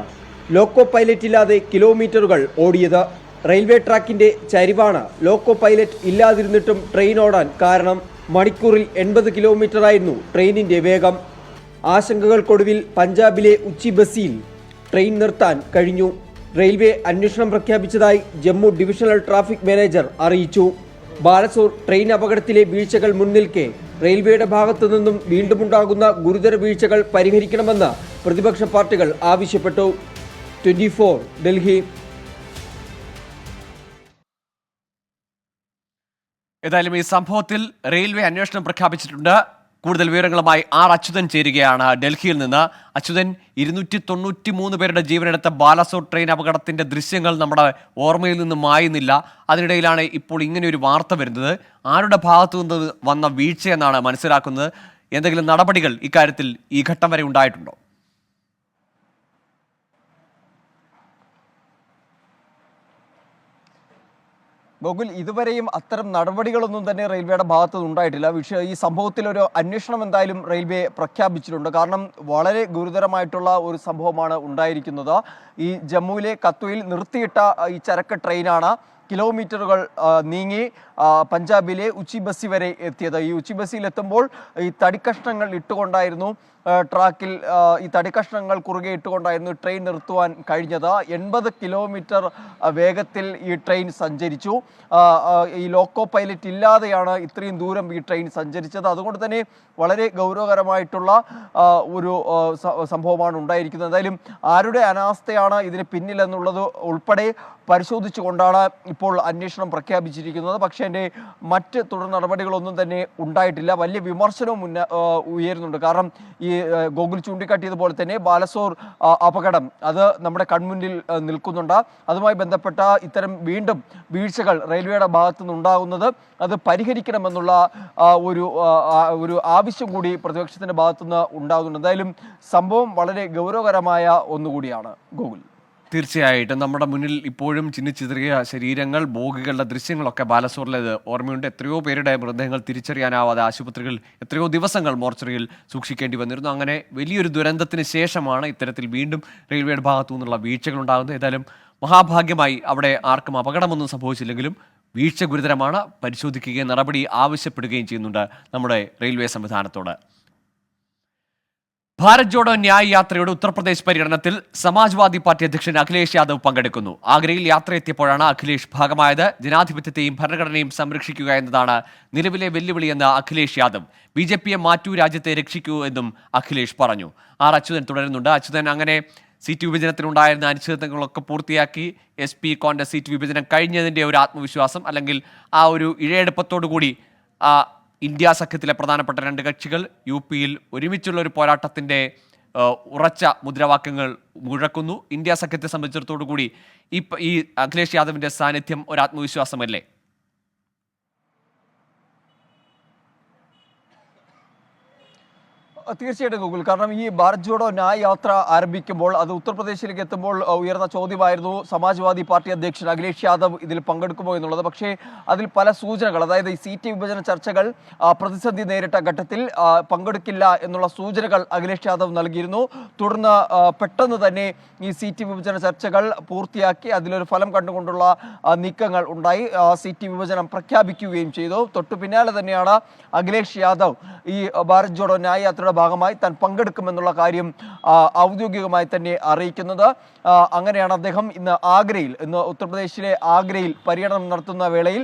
ലോക്കോ പൈലറ്റ് ഇല്ലാതെ കിലോമീറ്ററുകൾ ഓടിയത്. റെയിൽവേ ട്രാക്കിന്റെ ചരിവാണ് ലോക്കോ പൈലറ്റ് ഇല്ലാതിരുന്നിട്ടും ട്രെയിൻ ഓടാൻ കാരണം. മണിക്കൂറിൽ 80 കിലോമീറ്ററായിരുന്നു ട്രെയിനിന്റെ വേഗം. ആശങ്കകൾക്കൊടുവിൽ പഞ്ചാബിലെ ഉച്ചി ബസിയിൽ ട്രെയിൻ നിർത്താൻ കഴിഞ്ഞു. റെയിൽവേ അന്വേഷണം പ്രഖ്യാപിച്ചതായി ജമ്മു ഡിവിഷണൽ ട്രാഫിക് മാനേജർ അറിയിച്ചു. ബാലസോർ ട്രെയിൻ അപകടത്തിലെ വീഴ്ചകൾ മുൻനിൽക്കെ റെയിൽവേയുടെ ഭാഗത്തു നിന്നും വീണ്ടുമുണ്ടാകുന്ന ഗുരുതര വീഴ്ചകൾ പരിഹരിക്കണമെന്ന് പ്രതിപക്ഷ പാർട്ടികൾ ആവശ്യപ്പെട്ടു. 24 ഡൽഹി. ഏതായാലും ഈ സംഭവത്തിൽ റെയിൽവേ അന്വേഷണം പ്രഖ്യാപിച്ചിട്ടുണ്ട്. കൂടുതൽ വിവരങ്ങളുമായി ആർ അച്യുതൻ ചേരുകയാണ് ഡൽഹിയിൽ നിന്ന്. അച്യുതൻ, 293 പേരുടെ ജീവനെടുത്ത ബാലസോർ ട്രെയിൻ അപകടത്തിന്റെ ദൃശ്യങ്ങൾ നമ്മുടെ ഓർമ്മയിൽ നിന്ന് മായുന്നില്ല. അതിനിടയിലാണ് ഇപ്പോൾ ഇങ്ങനെ ഒരു വാർത്ത വരുന്നത്. ആരുടെ ഭാഗത്തു നിന്ന് വന്ന വീഴ്ചയെന്നാണ് മനസ്സിലാക്കുന്നത്? എന്തെങ്കിലും നടപടികൾ ഇക്കാര്യത്തിൽ ഈ ഘട്ടം വരെ ഉണ്ടായിട്ടുണ്ടോ? ഗോകുൽ, ഇതുവരെയും അത്തരം നടപടികളൊന്നും തന്നെ റെയിൽവേയുടെ ഭാഗത്തു നിന്നുണ്ടായിട്ടില്ല. ഈ സംഭവത്തിൽ ഒരു അന്വേഷണം എന്തായാലും റെയിൽവേ പ്രഖ്യാപിച്ചിട്ടുണ്ട്. കാരണം വളരെ ഗുരുതരമായിട്ടുള്ള ഒരു സംഭവമാണ് ഉണ്ടായിരിക്കുന്നത്. ഈ ജമ്മുവിലെ കത്വയിൽ നിർത്തിയിട്ട ഈ ചരക്ക് ട്രെയിനാണ് കിലോമീറ്ററുകൾ നീങ്ങി പഞ്ചാബിലെ ഉച്ചി ബസി വരെ എത്തിയത്. ഈ ഉച്ചി ബസിയിൽ എത്തുമ്പോൾ ഈ തടിക്കഷ്ണങ്ങൾ ഇട്ടുകൊണ്ടായിരുന്നു ട്രാക്കിൽ ഈ തടിക്കഷ്ണങ്ങൾ കുറുകെ ഇട്ടുകൊണ്ടായിരുന്നു ട്രെയിൻ നിർത്തുവാൻ കഴിഞ്ഞത്. 80 കിലോമീറ്റർ വേഗത്തിൽ ഈ ട്രെയിൻ സഞ്ചരിച്ചു. ഈ ലോക്കോ പൈലറ്റ് ഇല്ലാതെയാണ് ഇത്രയും ദൂരം ഈ ട്രെയിൻ സഞ്ചരിച്ചത്. അതുകൊണ്ട് തന്നെ വളരെ ഗൗരവകരമായിട്ടുള്ള ഒരു സംഭവമാണ് ഉണ്ടായിരിക്കുന്നത്. എന്തായാലും ആരുടെ അനാസ്ഥയാണ് ഇതിന് പിന്നിലെന്നുള്ളത് ഉൾപ്പെടെ പരിശോധിച്ചുകൊണ്ടാണ് ഇപ്പോൾ അന്വേഷണം പ്രഖ്യാപിച്ചിരിക്കുന്നത്. പക്ഷേ എൻ്റെ മറ്റ് തുടർ നടപടികളൊന്നും തന്നെ ഉണ്ടായിട്ടില്ല. വലിയ വിമർശനവും ഉയരുന്നുണ്ട്. കാരണം ഈ ഗോകുൽ ചൂണ്ടിക്കാട്ടിയതുപോലെ തന്നെ ബാലസോർ അപകടം അത് നമ്മുടെ കൺമുന്നിൽ നിൽക്കുന്നുണ്ട്. അതുമായി ബന്ധപ്പെട്ട ഇത്തരം വീണ്ടും വീഴ്ചകൾ റെയിൽവേയുടെ ഭാഗത്തു നിന്നുണ്ടാകുന്നത് അത് പരിഹരിക്കണമെന്നുള്ള ഒരു ആവശ്യം കൂടി പ്രതിപക്ഷത്തിന്റെ ഭാഗത്തുനിന്ന് ഉണ്ടാകുന്നുണ്ട്. എന്തായാലും സംഭവം വളരെ ഗൗരവകരമായ ഒന്നുകൂടിയാണ് ഗോകുൽ. തീർച്ചയായിട്ടും നമ്മുടെ മുന്നിൽ ഇപ്പോഴും ചിന്നിച്ചിതറിയ ശരീരങ്ങൾ, ബോഗികളുടെ ദൃശ്യങ്ങളൊക്കെ ബാലസോറിലേത് ഓർമ്മയുണ്ട്. എത്രയോ പേരുടെ മൃതദേഹങ്ങൾ തിരിച്ചറിയാനാവാതെ ആശുപത്രികൾ എത്രയോ ദിവസങ്ങൾ മോർച്ചറിയിൽ സൂക്ഷിക്കേണ്ടി വന്നിരുന്നു. അങ്ങനെ വലിയൊരു ദുരന്തത്തിന് ശേഷമാണ് ഇത്തരത്തിൽ വീണ്ടും റെയിൽവേയുടെ ഭാഗത്തു നിന്നുള്ള വീഴ്ചകൾ ഉണ്ടാകുന്നത്. ഏതായാലും മഹാഭാഗ്യമായി അവിടെ ആർക്കും അപകടമൊന്നും സംഭവിച്ചില്ലെങ്കിലും വീഴ്ച ഗുരുതരമാണ്. പരിശോധിക്കുകയും നടപടി ആവശ്യപ്പെടുകയും ചെയ്യുന്നുണ്ട് നമ്മുടെ റെയിൽവേ സംവിധാനത്തോട്. ഭാരത് ജോഡോ ന്യായ് യാത്രയുടെ ഉത്തർപ്രദേശ് പര്യടനത്തിൽ സമാജ്വാദി പാർട്ടി അധ്യക്ഷൻ അഖിലേഷ് യാദവ് പങ്കെടുക്കുന്നു. ആഗ്രയിൽ യാത്രയെത്തിയപ്പോഴാണ് അഖിലേഷ് ഭാഗമായത്. ജനാധിപത്യത്തെയും ഭരണഘടനയും സംരക്ഷിക്കുക എന്നതാണ് നിലവിലെ വെല്ലുവിളിയെന്ന് അഖിലേഷ് യാദവ്. BJPയെ മാറ്റൂ, രാജ്യത്തെ രക്ഷിക്കൂ എന്നും അഖിലേഷ് പറഞ്ഞു. ആർ അച്യുതൻ തുടരുന്നുണ്ട്. അച്യുതൻ, അങ്ങനെ സീറ്റ് വിഭജനത്തിനുണ്ടായിരുന്ന അനിശ്ചിതത്വങ്ങളൊക്കെ പൂർത്തിയാക്കി SP കോൺഗ്രസ് സീറ്റ് വിഭജനം കഴിഞ്ഞതിൻ്റെ ഒരു ആത്മവിശ്വാസം, അല്ലെങ്കിൽ ആ ഒരു ഇഴയെടുപ്പത്തോടുകൂടി ഇന്ത്യ സഖ്യത്തിലെ പ്രധാനപ്പെട്ട 2 കക്ഷികൾ UPയിൽ ഒരുമിച്ചുള്ള ഒരു പോരാട്ടത്തിൻ്റെ ഉറച്ച മുദ്രാവാക്യങ്ങൾ മുഴക്കുന്നു. ഇന്ത്യ സഖ്യത്തെ സംബന്ധിച്ചിടത്തോടു കൂടി ഈ അഖിലേഷ് യാദവിൻ്റെ സാന്നിധ്യം ഒരു ആത്മവിശ്വാസമല്ലേ? തീർച്ചയായിട്ടും ഗൂഗിൾ, കാരണം ഈ ഭാരത് ജോഡോ ന്യായ് യാത്ര ആരംഭിക്കുമ്പോൾ അത് ഉത്തർപ്രദേശിലേക്ക് എത്തുമ്പോൾ ഉയർന്ന ചോദ്യമായിരുന്നു സമാജ്വാദി പാർട്ടി അധ്യക്ഷൻ അഖിലേഷ് യാദവ് ഇതിൽ പങ്കെടുക്കുമോ എന്നുള്ളത്. പക്ഷേ അതിൽ പല സൂചനകൾ, അതായത് ഈ സീറ്റ് വിഭജന ചർച്ചകൾ പ്രതിസന്ധി നേരിട്ട ഘട്ടത്തിൽ പങ്കെടുക്കില്ല എന്നുള്ള സൂചനകൾ അഖിലേഷ് യാദവ് നൽകിയിരുന്നു. തുടർന്ന് പെട്ടെന്ന് തന്നെ ഈ സീറ്റ് വിഭജന ചർച്ചകൾ പൂർത്തിയാക്കി അതിലൊരു ഫലം കണ്ടുകൊണ്ടുള്ള നീക്കങ്ങൾ ഉണ്ടായി. സീറ്റ് വിഭജനം പ്രഖ്യാപിക്കുകയും ചെയ്തു. തൊട്ടു പിന്നാലെ തന്നെയാണ് അഖിലേഷ് യാദവ് ഈ ഭാരത് ജോഡോ ന്യായ് യാത്രയുടെ ഭാഗമായി താൻ പങ്കെടുക്കുമെന്നുള്ള കാര്യം ഔദ്യോഗികമായി തന്നെ അറിയിക്കുന്നത്. അങ്ങനെയാണ് അദ്ദേഹം ഇന്ന് ഉത്തർപ്രദേശിലെ ആഗ്രയിൽ പര്യടനം നടത്തുന്ന വേളയിൽ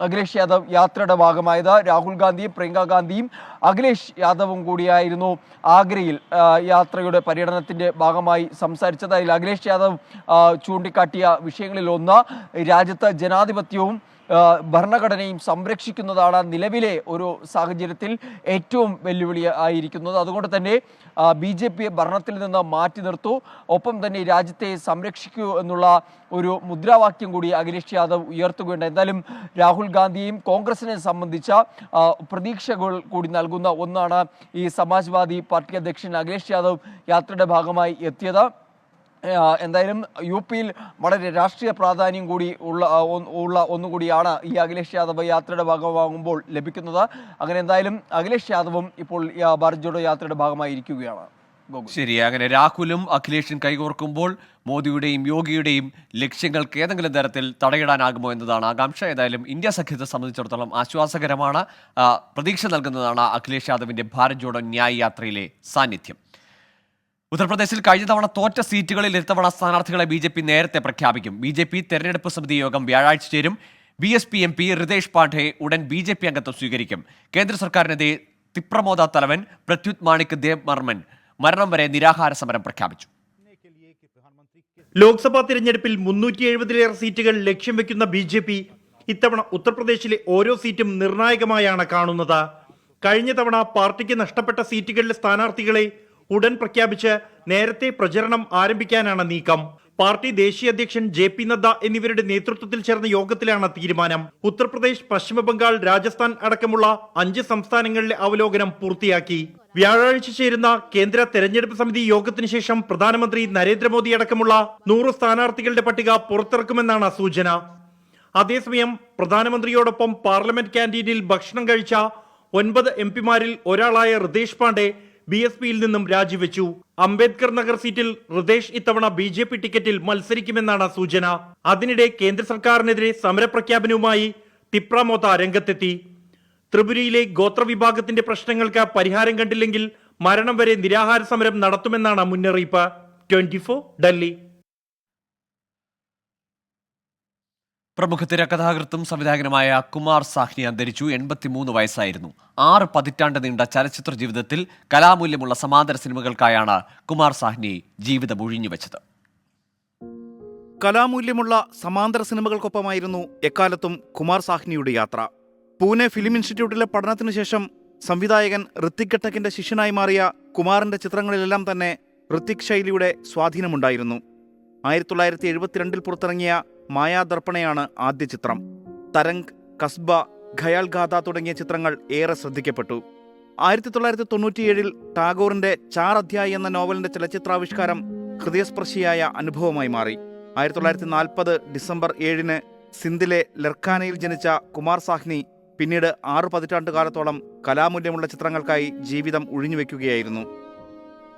അഖിലേഷ് യാദവ് യാത്രയുടെ ഭാഗമായത്. രാഹുൽ ഗാന്ധിയും പ്രിയങ്ക ഗാന്ധിയും അഖിലേഷ് യാദവും കൂടിയായിരുന്നു ആഗ്രയിൽ യാത്രയുടെ പര്യടനത്തിന്റെ ഭാഗമായി സംസാരിച്ചത്. അതിൽ അഖിലേഷ് യാദവ് ചൂണ്ടിക്കാട്ടിയ വിഷയങ്ങളിൽ ഒന്ന് രാജ്യത്ത് ജനാധിപത്യവും ഭരണഘടനയും സംരക്ഷിക്കുന്നതാണ് നിലവിലെ ഒരു സാഹചര്യത്തിൽ ഏറ്റവും വെല്ലുവിളി ആയിരിക്കുന്നത്. അതുകൊണ്ട് തന്നെ BJP ഭരണത്തിൽ നിന്ന് മാറ്റി നിർത്തൂ, ഒപ്പം തന്നെ രാജ്യത്തെ സംരക്ഷിക്കൂ എന്നുള്ള ഒരു മുദ്രാവാക്യം കൂടി അഖിലേഷ് യാദവ് ഉയർത്തുകയുണ്ട്. എന്തായാലും രാഹുൽ ഗാന്ധിയെയും കോൺഗ്രസിനെ സംബന്ധിച്ച പ്രതീക്ഷകൾ കൂടി നൽകുന്ന ഒന്നാണ് ഈ സമാജ്വാദി പാർട്ടി അധ്യക്ഷൻ അഖിലേഷ് യാദവ് യാത്രയുടെ ഭാഗമായി എത്തിയത്. എന്തായാലും UP-യിൽ വളരെ രാഷ്ട്രീയ പ്രാധാന്യം കൂടി ഉള്ള ഒന്നുകൂടിയാണ് ഈ അഖിലേഷ് യാദവ് യാത്രയുടെ ഭാഗമാകുമ്പോൾ ലഭിക്കുന്നത്. അങ്ങനെ എന്തായാലും അഖിലേഷ് യാദവും ഇപ്പോൾ ഭാരത് ജോഡോ യാത്രയുടെ ഭാഗമായി ഇരിക്കുകയാണ്. ശരി, അങ്ങനെ രാഹുലും അഖിലേഷും കൈകോർക്കുമ്പോൾ മോദിയുടെയും യോഗിയുടെയും ലക്ഷ്യങ്ങൾക്ക് ഏതെങ്കിലും തരത്തിൽ തടയിടാനാകുമോ എന്നതാണ് ആകാംക്ഷ. ഏതായാലും ഇന്ത്യ സഖ്യത്തെ സംബന്ധിച്ചിടത്തോളം ആശ്വാസകരമാണ്, പ്രതീക്ഷ നൽകുന്നതാണ് അഖിലേഷ് യാദവിന്റെ ഭാരത് ജോഡോ ന്യായ് യാത്രയിലെ സാന്നിധ്യം. ഉത്തർപ്രദേശിൽ കഴിഞ്ഞ തവണ തോറ്റ സീറ്റുകളിൽ ഇത്തവണ സ്ഥാനാർത്ഥികളെ BJP നേരത്തെ പ്രഖ്യാപിക്കും. BJP തെരഞ്ഞെടുപ്പ് സമിതി യോഗം വ്യാഴാഴ്ച ചേരും. BSP MP റിതേഷ് പാണ്ഡെ ഉടൻ BJP അംഗത്വം സ്വീകരിക്കും. കേന്ദ്ര സർക്കാരിനെതിരെ തിപ്രമോദ തലവൻ പ്രത്യുത് മാണിക് ദേവ് ബർമൻ മരണം വരെ നിരാഹാര സമരം പ്രഖ്യാപിച്ചു. ലോക്സഭാ തിരഞ്ഞെടുപ്പിൽ 370-ലേറെ സീറ്റുകൾ ലക്ഷ്യം വെക്കുന്ന BJP ഇത്തവണ ഉത്തർപ്രദേശിലെ ഓരോ സീറ്റും നിർണായകമായാണ് കാണുന്നത്. കഴിഞ്ഞ തവണ പാർട്ടിക്ക് നഷ്ടപ്പെട്ട സീറ്റുകളിലെ സ്ഥാനാർത്ഥികളെ ഉടൻ പ്രഖ്യാപിച്ച് നേരത്തെ പ്രചരണം ആരംഭിക്കാനാണ് നീക്കം. പാർട്ടി ദേശീയ അധ്യക്ഷൻ JP നദ്ദ എന്നിവരുടെ നേതൃത്വത്തിൽ ചേർന്ന യോഗത്തിലാണ് തീരുമാനം. ഉത്തർപ്രദേശ്, പശ്ചിമ ബംഗാൾ, രാജസ്ഥാൻ അടക്കമുള്ള 5 സംസ്ഥാനങ്ങളിലെ അവലോകനം പൂർത്തിയാക്കി. വ്യാഴാഴ്ച ചേരുന്ന കേന്ദ്ര തെരഞ്ഞെടുപ്പ് സമിതി യോഗത്തിന് ശേഷം പ്രധാനമന്ത്രി നരേന്ദ്രമോദി അടക്കമുള്ള 100 സ്ഥാനാർത്ഥികളുടെ പട്ടിക പുറത്തിറക്കുമെന്നാണ് സൂചന. അതേസമയം പ്രധാനമന്ത്രിയോടൊപ്പം പാർലമെന്റ് ക്യാന്റീനിൽ ഭക്ഷണം കഴിച്ച 9 MP-മാരിൽ ഒരാളായ റിതേഷ് പാണ്ഡെ BSP-യിൽ നിന്നും രാജിവെച്ചു. അംബേദ്കർ നഗർ സീറ്റിൽ റിതേഷ് ഇത്തവണ BJP ടിക്കറ്റിൽ മത്സരിക്കുമെന്നാണ് സൂചന. അതിനിടെ കേന്ദ്ര സർക്കാരിനെതിരെ സമരപ്രഖ്യാപനവുമായി തിപ്രമോദ രംഗത്തെത്തി. ത്രിപുരയിലെ ഗോത്രവിഭാഗത്തിന്റെ പ്രശ്നങ്ങൾക്ക് പരിഹാരം കണ്ടില്ലെങ്കിൽ മരണം വരെ നിരാഹാര സമരം നടത്തുമെന്നാണ് മുന്നറിയിപ്പ്. 24 ഡൽഹി. പ്രമുഖ തിരക്കഥാകൃത്തും സംവിധായകനുമായ കുമാർ സാഹ്നി അന്തരിച്ചു. 83 വയസ്സായിരുന്നു. 6 പതിറ്റാണ്ട് നീണ്ട ചലച്ചിത്ര ജീവിതത്തിൽ കലാമൂല്യമുള്ള സമാന്തര സിനിമകൾക്കായാണ് കുമാർ സാഹ്നി ജീവിതം ഒഴിഞ്ഞുവെച്ചത്. കലാമൂല്യമുള്ള സമാന്തര സിനിമകൾക്കൊപ്പമായിരുന്നു എക്കാലത്തും കുമാർ സാഹ്നിയുടെ യാത്ര. പൂനെ ഫിലിം ഇൻസ്റ്റിറ്റ്യൂട്ടിലെ പഠനത്തിനു ശേഷം സംവിധായകൻ ഋത്തിക് ഘട്ടക്കിന്റെ ശിഷ്യനായി മാറിയ കുമാറിന്റെ ചിത്രങ്ങളിലെല്ലാം തന്നെ ഋത്തിക് ശൈലിയുടെ സ്വാധീനമുണ്ടായിരുന്നു. 1972 പുറത്തിറങ്ങിയ മായാദർപ്പണയാണ് ആദ്യ ചിത്രം. തരംഗ്, കസ്ബ, ഖയാൽ ഗാഥ തുടങ്ങിയ ചിത്രങ്ങൾ ഏറെ ശ്രദ്ധിക്കപ്പെട്ടു. 1997 ടാഗോറിന്റെ 4 അധ്യായ് എന്ന നോവലിന്റെ ചലച്ചിത്രാവിഷ്കാരം ഹൃദയസ്പർശിയായ അനുഭവമായി മാറി. 1940 ഡിസംബർ 7 സിന്ധിലെ ലർഖാനയിൽ ജനിച്ച കുമാർ സാഹ്നി പിന്നീട് 6 പതിറ്റാണ്ട് കാലത്തോളം കലാമൂല്യമുള്ള ചിത്രങ്ങൾക്കായി ജീവിതം ഒഴിഞ്ഞുവെക്കുകയായിരുന്നു.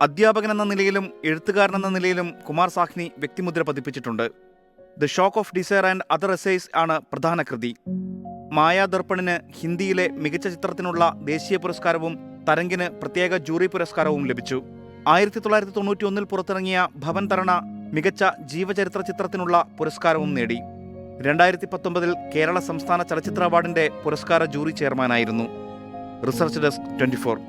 അധ്യാപകൻ എന്ന നിലയിലും എഴുത്തുകാരൻ എന്ന നിലയിലും കുമാർ സാഹ്നി വ്യക്തിമുദ്ര പതിപ്പിച്ചിട്ടുണ്ട്. The shock of desire and other essays ആണ് പ്രധാന കൃതി. മായാദർപ്പണിന് ഹിന്ദിയിലെ മികച്ച ചിത്രത്തിനുള്ള ദേശീയ പുരസ്കാരവും തരംഗിന് പ്രത്യേക ജൂറി പുരസ്കാരവും ലഭിച്ചു. 1991 പുറത്തിറങ്ങിയ ഭവൻ തരണ മികച്ച ജീവചരിത്ര ചിത്രത്തിനുള്ള പുരസ്കാരവും നേടി. 2019 കേരള സംസ്ഥാന ചലച്ചിത്ര അവാർഡിന്റെ പുരസ്കാര ജൂറി ചെയർമാനായിരുന്നു. Research desk 24.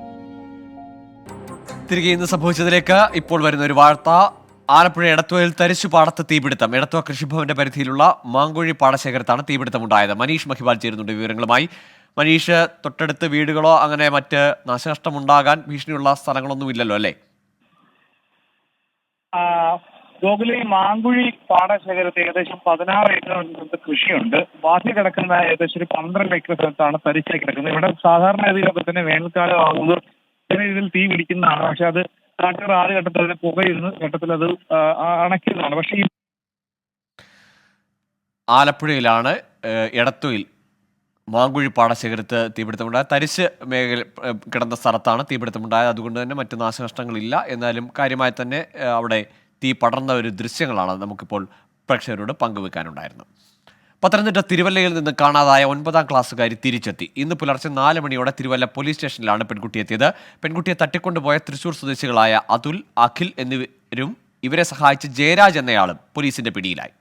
തിരികെ ഇന്ന് സംഭവിച്ചതിലേക്ക് ഇപ്പോൾ വരുന്ന ഒരു വാർത്ത. ആലപ്പുഴ എടത്വയിൽ തരിശുപാടത്ത് തീപിടുത്തം. എടത്വ കൃഷിഭവന്റെ പരിധിയിലുള്ള മാങ്കുഴി പാടശേഖരത്താണ് തീപിടുത്തമുണ്ടായത്. മനീഷ് മഹിവാൽ ചേരുന്നുണ്ട് വിവരങ്ങളുമായി. മനീഷ്, തൊട്ടടുത്ത് വീടുകളോ അങ്ങനെ മറ്റ് നാശനഷ്ടമുണ്ടാകാൻ ഭീഷണിയുള്ള സ്ഥലങ്ങളൊന്നും ഇല്ലല്ലോ അല്ലേ? ഗോകുലി, മാങ്കുഴി പാടശേഖരത്തിൽ ഏകദേശം 16 ഏക്കർ കൃഷിയുണ്ട്. ബാക്കി കിടക്കുന്ന ഏകദേശം ഒരു 12 ഏക്കർ സ്ഥലത്താണ് തരിശായി കിടക്കുന്നത്. ഇവിടെ സാധാരണ ഗതിയിലൊക്കെ തന്നെ വേനൽക്കാലം ആകുമ്പോൾ ചെറിയ രീതിയിൽ തീ പിടിക്കുന്നതാണ്. പക്ഷെ അത് നാട്ടുകാർ ആദ്യ ഘട്ടത്തിൽ അതിനെ പുകയിരുന്ന ഘട്ടത്തിൽ അത് അണയ്ക്കുന്നതാണ്. പക്ഷേ ഈ ആലപ്പുഴയിലാണ് എടത്തുയിൽ മാങ്കുഴി പാടശേഖരത്ത് തീപിടുത്തമുണ്ടായത്. തരിശ് മേഖല കിടന്ന സ്ഥലത്താണ് തീപിടുത്തമുണ്ടായത്. അതുകൊണ്ട് തന്നെ മറ്റ് നാശനഷ്ടങ്ങളില്ല. എന്നാലും കാര്യമായി തന്നെ അവിടെ തീ പടർന്ന ഒരു ദൃശ്യങ്ങളാണ് നമുക്കിപ്പോൾ പ്രേക്ഷകരോട് പങ്കുവെക്കാനുണ്ടായിരുന്നത്. പത്തനംതിട്ട തിരുവല്ലയിൽ നിന്ന് കാണാതായ 9ാം ക്ലാസ്സുകാരി തിരിച്ചെത്തി. ഇന്ന് പുലർച്ചെ 4 മണിയോടെ തിരുവല്ല പോലീസ് സ്റ്റേഷനിലാണ് പെൺകുട്ടി എത്തിയത്. പെൺകുട്ടിയെ തട്ടിക്കൊണ്ടുപോയ തൃശൂർ സ്വദേശികളായ അതുൽ, അഖിൽ എന്നിവരും ഇവരെ സഹായിച്ച ജയരാജ് എന്നയാളും പോലീസിന്റെ പിടിയിലായി.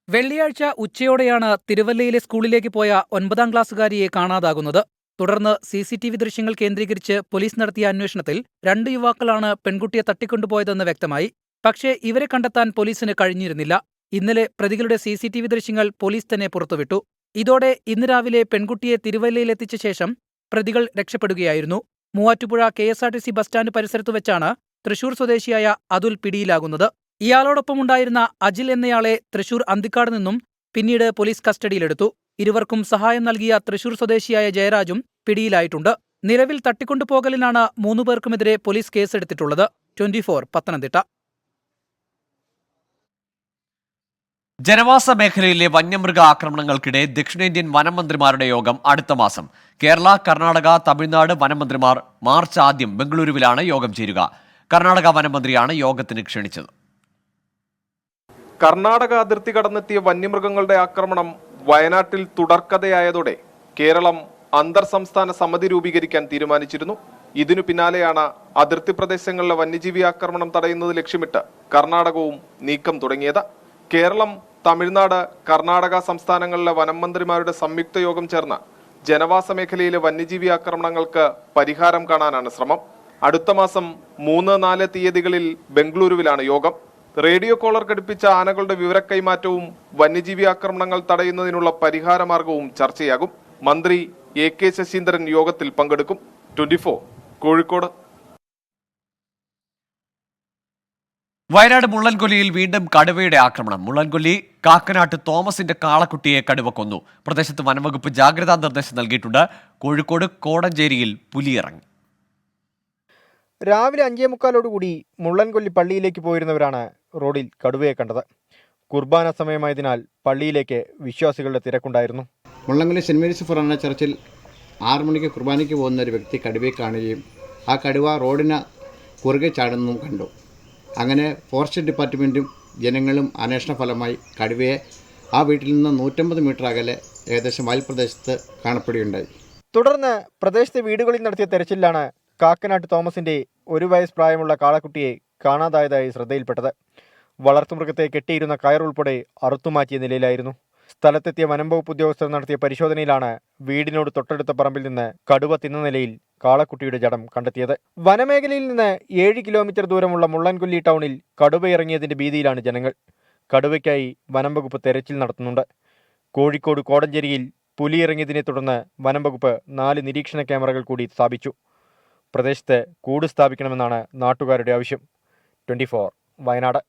വെള്ളിയാഴ്ച ഉച്ചയോടെയാണ് തിരുവല്ലയിലെ സ്കൂളിലേക്ക് പോയ 9ാം ക്ലാസ്സുകാരിയെ കാണാതാകുന്നത്. തുടർന്ന് CCTV ദൃശ്യങ്ങൾ കേന്ദ്രീകരിച്ച് പോലീസ് നടത്തിയ അന്വേഷണത്തിൽ 2 യുവാക്കളാണ് പെൺകുട്ടിയെ തട്ടിക്കൊണ്ടുപോയതെന്ന് വ്യക്തമായി. പക്ഷേ ഇവരെ കണ്ടെത്താൻ പോലീസിന് കഴിഞ്ഞിരുന്നില്ല. ഇന്നലെ പ്രതികളുടെ CCTV ദൃശ്യങ്ങൾ പോലീസ് തന്നെ പുറത്തുവിട്ടു. ഇതോടെ ഇന്ന് രാവിലെ പെൺകുട്ടിയെ തിരുവല്ലയിലെത്തിച്ച ശേഷം പ്രതികൾ രക്ഷപ്പെടുകയായിരുന്നു. മൂവാറ്റുപുഴ KSRTC ബസ് സ്റ്റാൻഡ് പരിസരത്തു വെച്ചാണ് തൃശൂർ സ്വദേശിയായ അതുൽ പിടിയിലാകുന്നത്. ഇയാളോടൊപ്പമുണ്ടായിരുന്ന അജിൽ എന്നയാളെ തൃശൂർ അന്തിക്കാട് നിന്നും പിന്നീട് പോലീസ് കസ്റ്റഡിയിലെടുത്തു. ഇരുവർക്കും സഹായം നൽകിയ തൃശൂർ സ്വദേശിയായ ജയരാജും പിടിയിലായിട്ടുണ്ട്. നിലവിൽ തട്ടിക്കൊണ്ടുപോകലിനാണ് 3 പേർക്കുമെതിരെ പോലീസ് കേസെടുത്തിട്ടുള്ളത്. 24 പത്തനംതിട്ട. ജനവാസ മേഖലയിലെ വന്യമൃഗ ആക്രമണങ്ങൾക്കിടെ ദക്ഷിണേന്ത്യൻ വനമന്ത്രിമാരുടെ യോഗം അടുത്ത മാസം. കേരള, കർണാടക, തമിഴ്നാട് വനമന്ത്രിമാർ മാർച്ച് ആദ്യം ബംഗളൂരുവിലാണ് യോഗം ചേരുക. കർണാടക വനമന്ത്രിയാണ് യോഗത്തിന് ക്ഷണിച്ചത്. കർണാടക അതിർത്തി കടന്നെത്തിയ വന്യമൃഗങ്ങളുടെ ആക്രമണം വയനാട്ടിൽ തുടർക്കഥയായതോടെ കേരളം അന്തർ സംസ്ഥാന സമിതി രൂപീകരിക്കാൻ തീരുമാനിച്ചിരുന്നു. ഇതിനു പിന്നാലെയാണ് അതിർത്തി പ്രദേശങ്ങളിലെ വന്യജീവി ആക്രമണം തടയുന്നത് ലക്ഷ്യമിട്ട് കർണാടകവും നീക്കം തുടങ്ങിയത്. കേരളം, തമിഴ്നാട്, കർണാടക സംസ്ഥാനങ്ങളിലെ വനം മന്ത്രിമാരുടെ സംയുക്ത യോഗം ചേർന്ന് ജനവാസ മേഖലയിലെ വന്യജീവി ആക്രമണങ്ങൾക്ക് പരിഹാരം കാണാനാണ് ശ്രമം. അടുത്ത മാസം 3, 4 തീയതികളിൽ ബംഗളൂരുവിലാണ് യോഗം. റേഡിയോ കോളർ ഘടിപ്പിച്ച ആനകളുടെ വിവരക്കൈമാറ്റവും വന്യജീവി ആക്രമണങ്ങൾ തടയുന്നതിനുള്ള പരിഹാര മാർഗവും ചർച്ചയാകും. മന്ത്രി AK ശശീന്ദ്രൻ യോഗത്തിൽ പങ്കെടുക്കും. 24 കോഴിക്കോട്. വയനാട് മുള്ളൻകൊല്ലിയിൽ വീണ്ടും കടുവയുടെ ആക്രമണം. മുള്ളൻകൊല്ലി കാക്കനാട്ട് തോമസിന്റെ കാളക്കുട്ടിയെ കടുവ കൊന്നു. പ്രദേശത്ത് വനംവകുപ്പ് ജാഗ്രതാ നിർദ്ദേശം നൽകിയിട്ടുണ്ട്. കോഴിക്കോട് കോടഞ്ചേരിയിൽ പുലിയിറങ്ങി. രാവിലെ 5:45 മുള്ളൻകൊല്ലി പള്ളിയിലേക്ക് പോയിരുന്നവരാണ് റോഡിൽ കടുവയെ കണ്ടത്. കുർബാന സമയമായതിനാൽ പള്ളിയിലേക്ക് വിശ്വാസികളുടെ തിരക്കുണ്ടായിരുന്നു. മുള്ളൻകൊല്ലി സെന്റ് മേരീസ് ഫൊറാന ചർച്ചിൽ 6 മണിക്ക് കുർബാനയ്ക്ക് പോകുന്ന ഒരു വ്യക്തി കടുവയെ കാണുകയും ആ കടുവ റോഡിന് കുറുകെ ചാടുന്നതും കണ്ടു. അങ്ങനെ ഫോറസ്റ്റ് ഡിപ്പാർട്ട്മെൻറ്റും ജനങ്ങളും അന്വേഷണ ഫലമായി കടുവയെ ആ വീട്ടിൽ നിന്ന് 150 മീറ്റർ അകലെ ഏകദേശം വയൽപ്രദേശത്ത് കാണപ്പെടുകയുണ്ടായി. തുടർന്ന് പ്രദേശത്തെ വീടുകളിൽ നടത്തിയ തെരച്ചിലാണ് കാക്കനാട്ട് തോമസിന്റെ 1 വയസ്സ് പ്രായമുള്ള കാളക്കുട്ടിയെ കാണാതായതായി ശ്രദ്ധയിൽപ്പെട്ടത്. വളർത്തുമൃഗത്തെ കെട്ടിയിരുന്ന കയറുൾപ്പെടെ അറുത്തുമാറ്റിയ നിലയിലായിരുന്നു. സ്ഥലത്തെത്തിയ വനംവകുപ്പ് ഉദ്യോഗസ്ഥർ നടത്തിയ പരിശോധനയിലാണ് വീടിനോട് തൊട്ടടുത്ത പറമ്പിൽ നിന്ന് കടുവ തിന്ന നിലയിൽ കാളക്കുട്ടിയുടെ ജഡം കണ്ടെത്തിയത്. വനമേഖലയിൽ നിന്ന് 7 കിലോമീറ്റർ ദൂരമുള്ള മുള്ളൻകൊല്ലി ടൗണിൽ കടുവ ഇറങ്ങിയതിന്റെ ഭീതിയിലാണ് ജനങ്ങൾ. കടുവയ്ക്കായി വനംവകുപ്പ് തെരച്ചിൽ നടത്തുന്നുണ്ട്. കോഴിക്കോട് കോടഞ്ചേരിയിൽ പുലി ഇറങ്ങിയതിനെ തുടർന്ന് വനംവകുപ്പ് 4 നിരീക്ഷണ ക്യാമറകൾ കൂടി സ്ഥാപിച്ചു. പ്രദേശത്ത് കൂട് സ്ഥാപിക്കണമെന്നാണ് നാട്ടുകാരുടെ ആവശ്യം. 24 വയനാട്.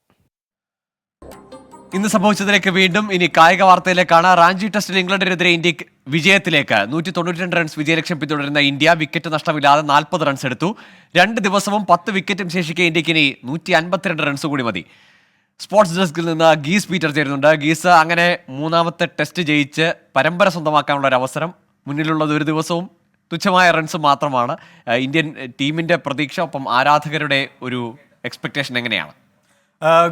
ഇന്ന് സംഭവിച്ചതിലേക്ക് വീണ്ടും ഇനി കായിക വാർത്തയിലേക്കാണ്. റാഞ്ചി ടെസ്റ്റിൽ ഇംഗ്ലണ്ടിനെതിരെ ഇന്ത്യക്ക് വിജയത്തിലേക്ക് 192 റൺസ് വിജയലക്ഷ്യം പിന്തുടരുന്ന ഇന്ത്യ വിക്കറ്റ് നഷ്ടമില്ലാതെ 40 റൺസ് എടുത്തു. 2 ദിവസവും 10 വിക്കറ്റും ശേഷിക്കെ ഇന്ത്യക്ക് ഇനി 152 റൺസ് കൂടി മതി. സ്പോർട്സ് ഡെസ്കിൽ നിന്ന് ഗീസ് പീറ്റർ ചേരുന്നുണ്ട്. ഗീസ്, അങ്ങനെ 3ാമത്തെ ടെസ്റ്റ് ജയിച്ച് പരമ്പര സ്വന്തമാക്കാനുള്ള ഒരു അവസരം. മുന്നിലുള്ളത് 1 ദിവസവും തുച്ഛമായ റൺസ് മാത്രമാണ്. ഇന്ത്യൻ ടീമിന്റെ പ്രതീക്ഷ, ഒപ്പം ആരാധകരുടെ ഒരു എക്സ്പെക്ടേഷൻ എങ്ങനെയാണ്?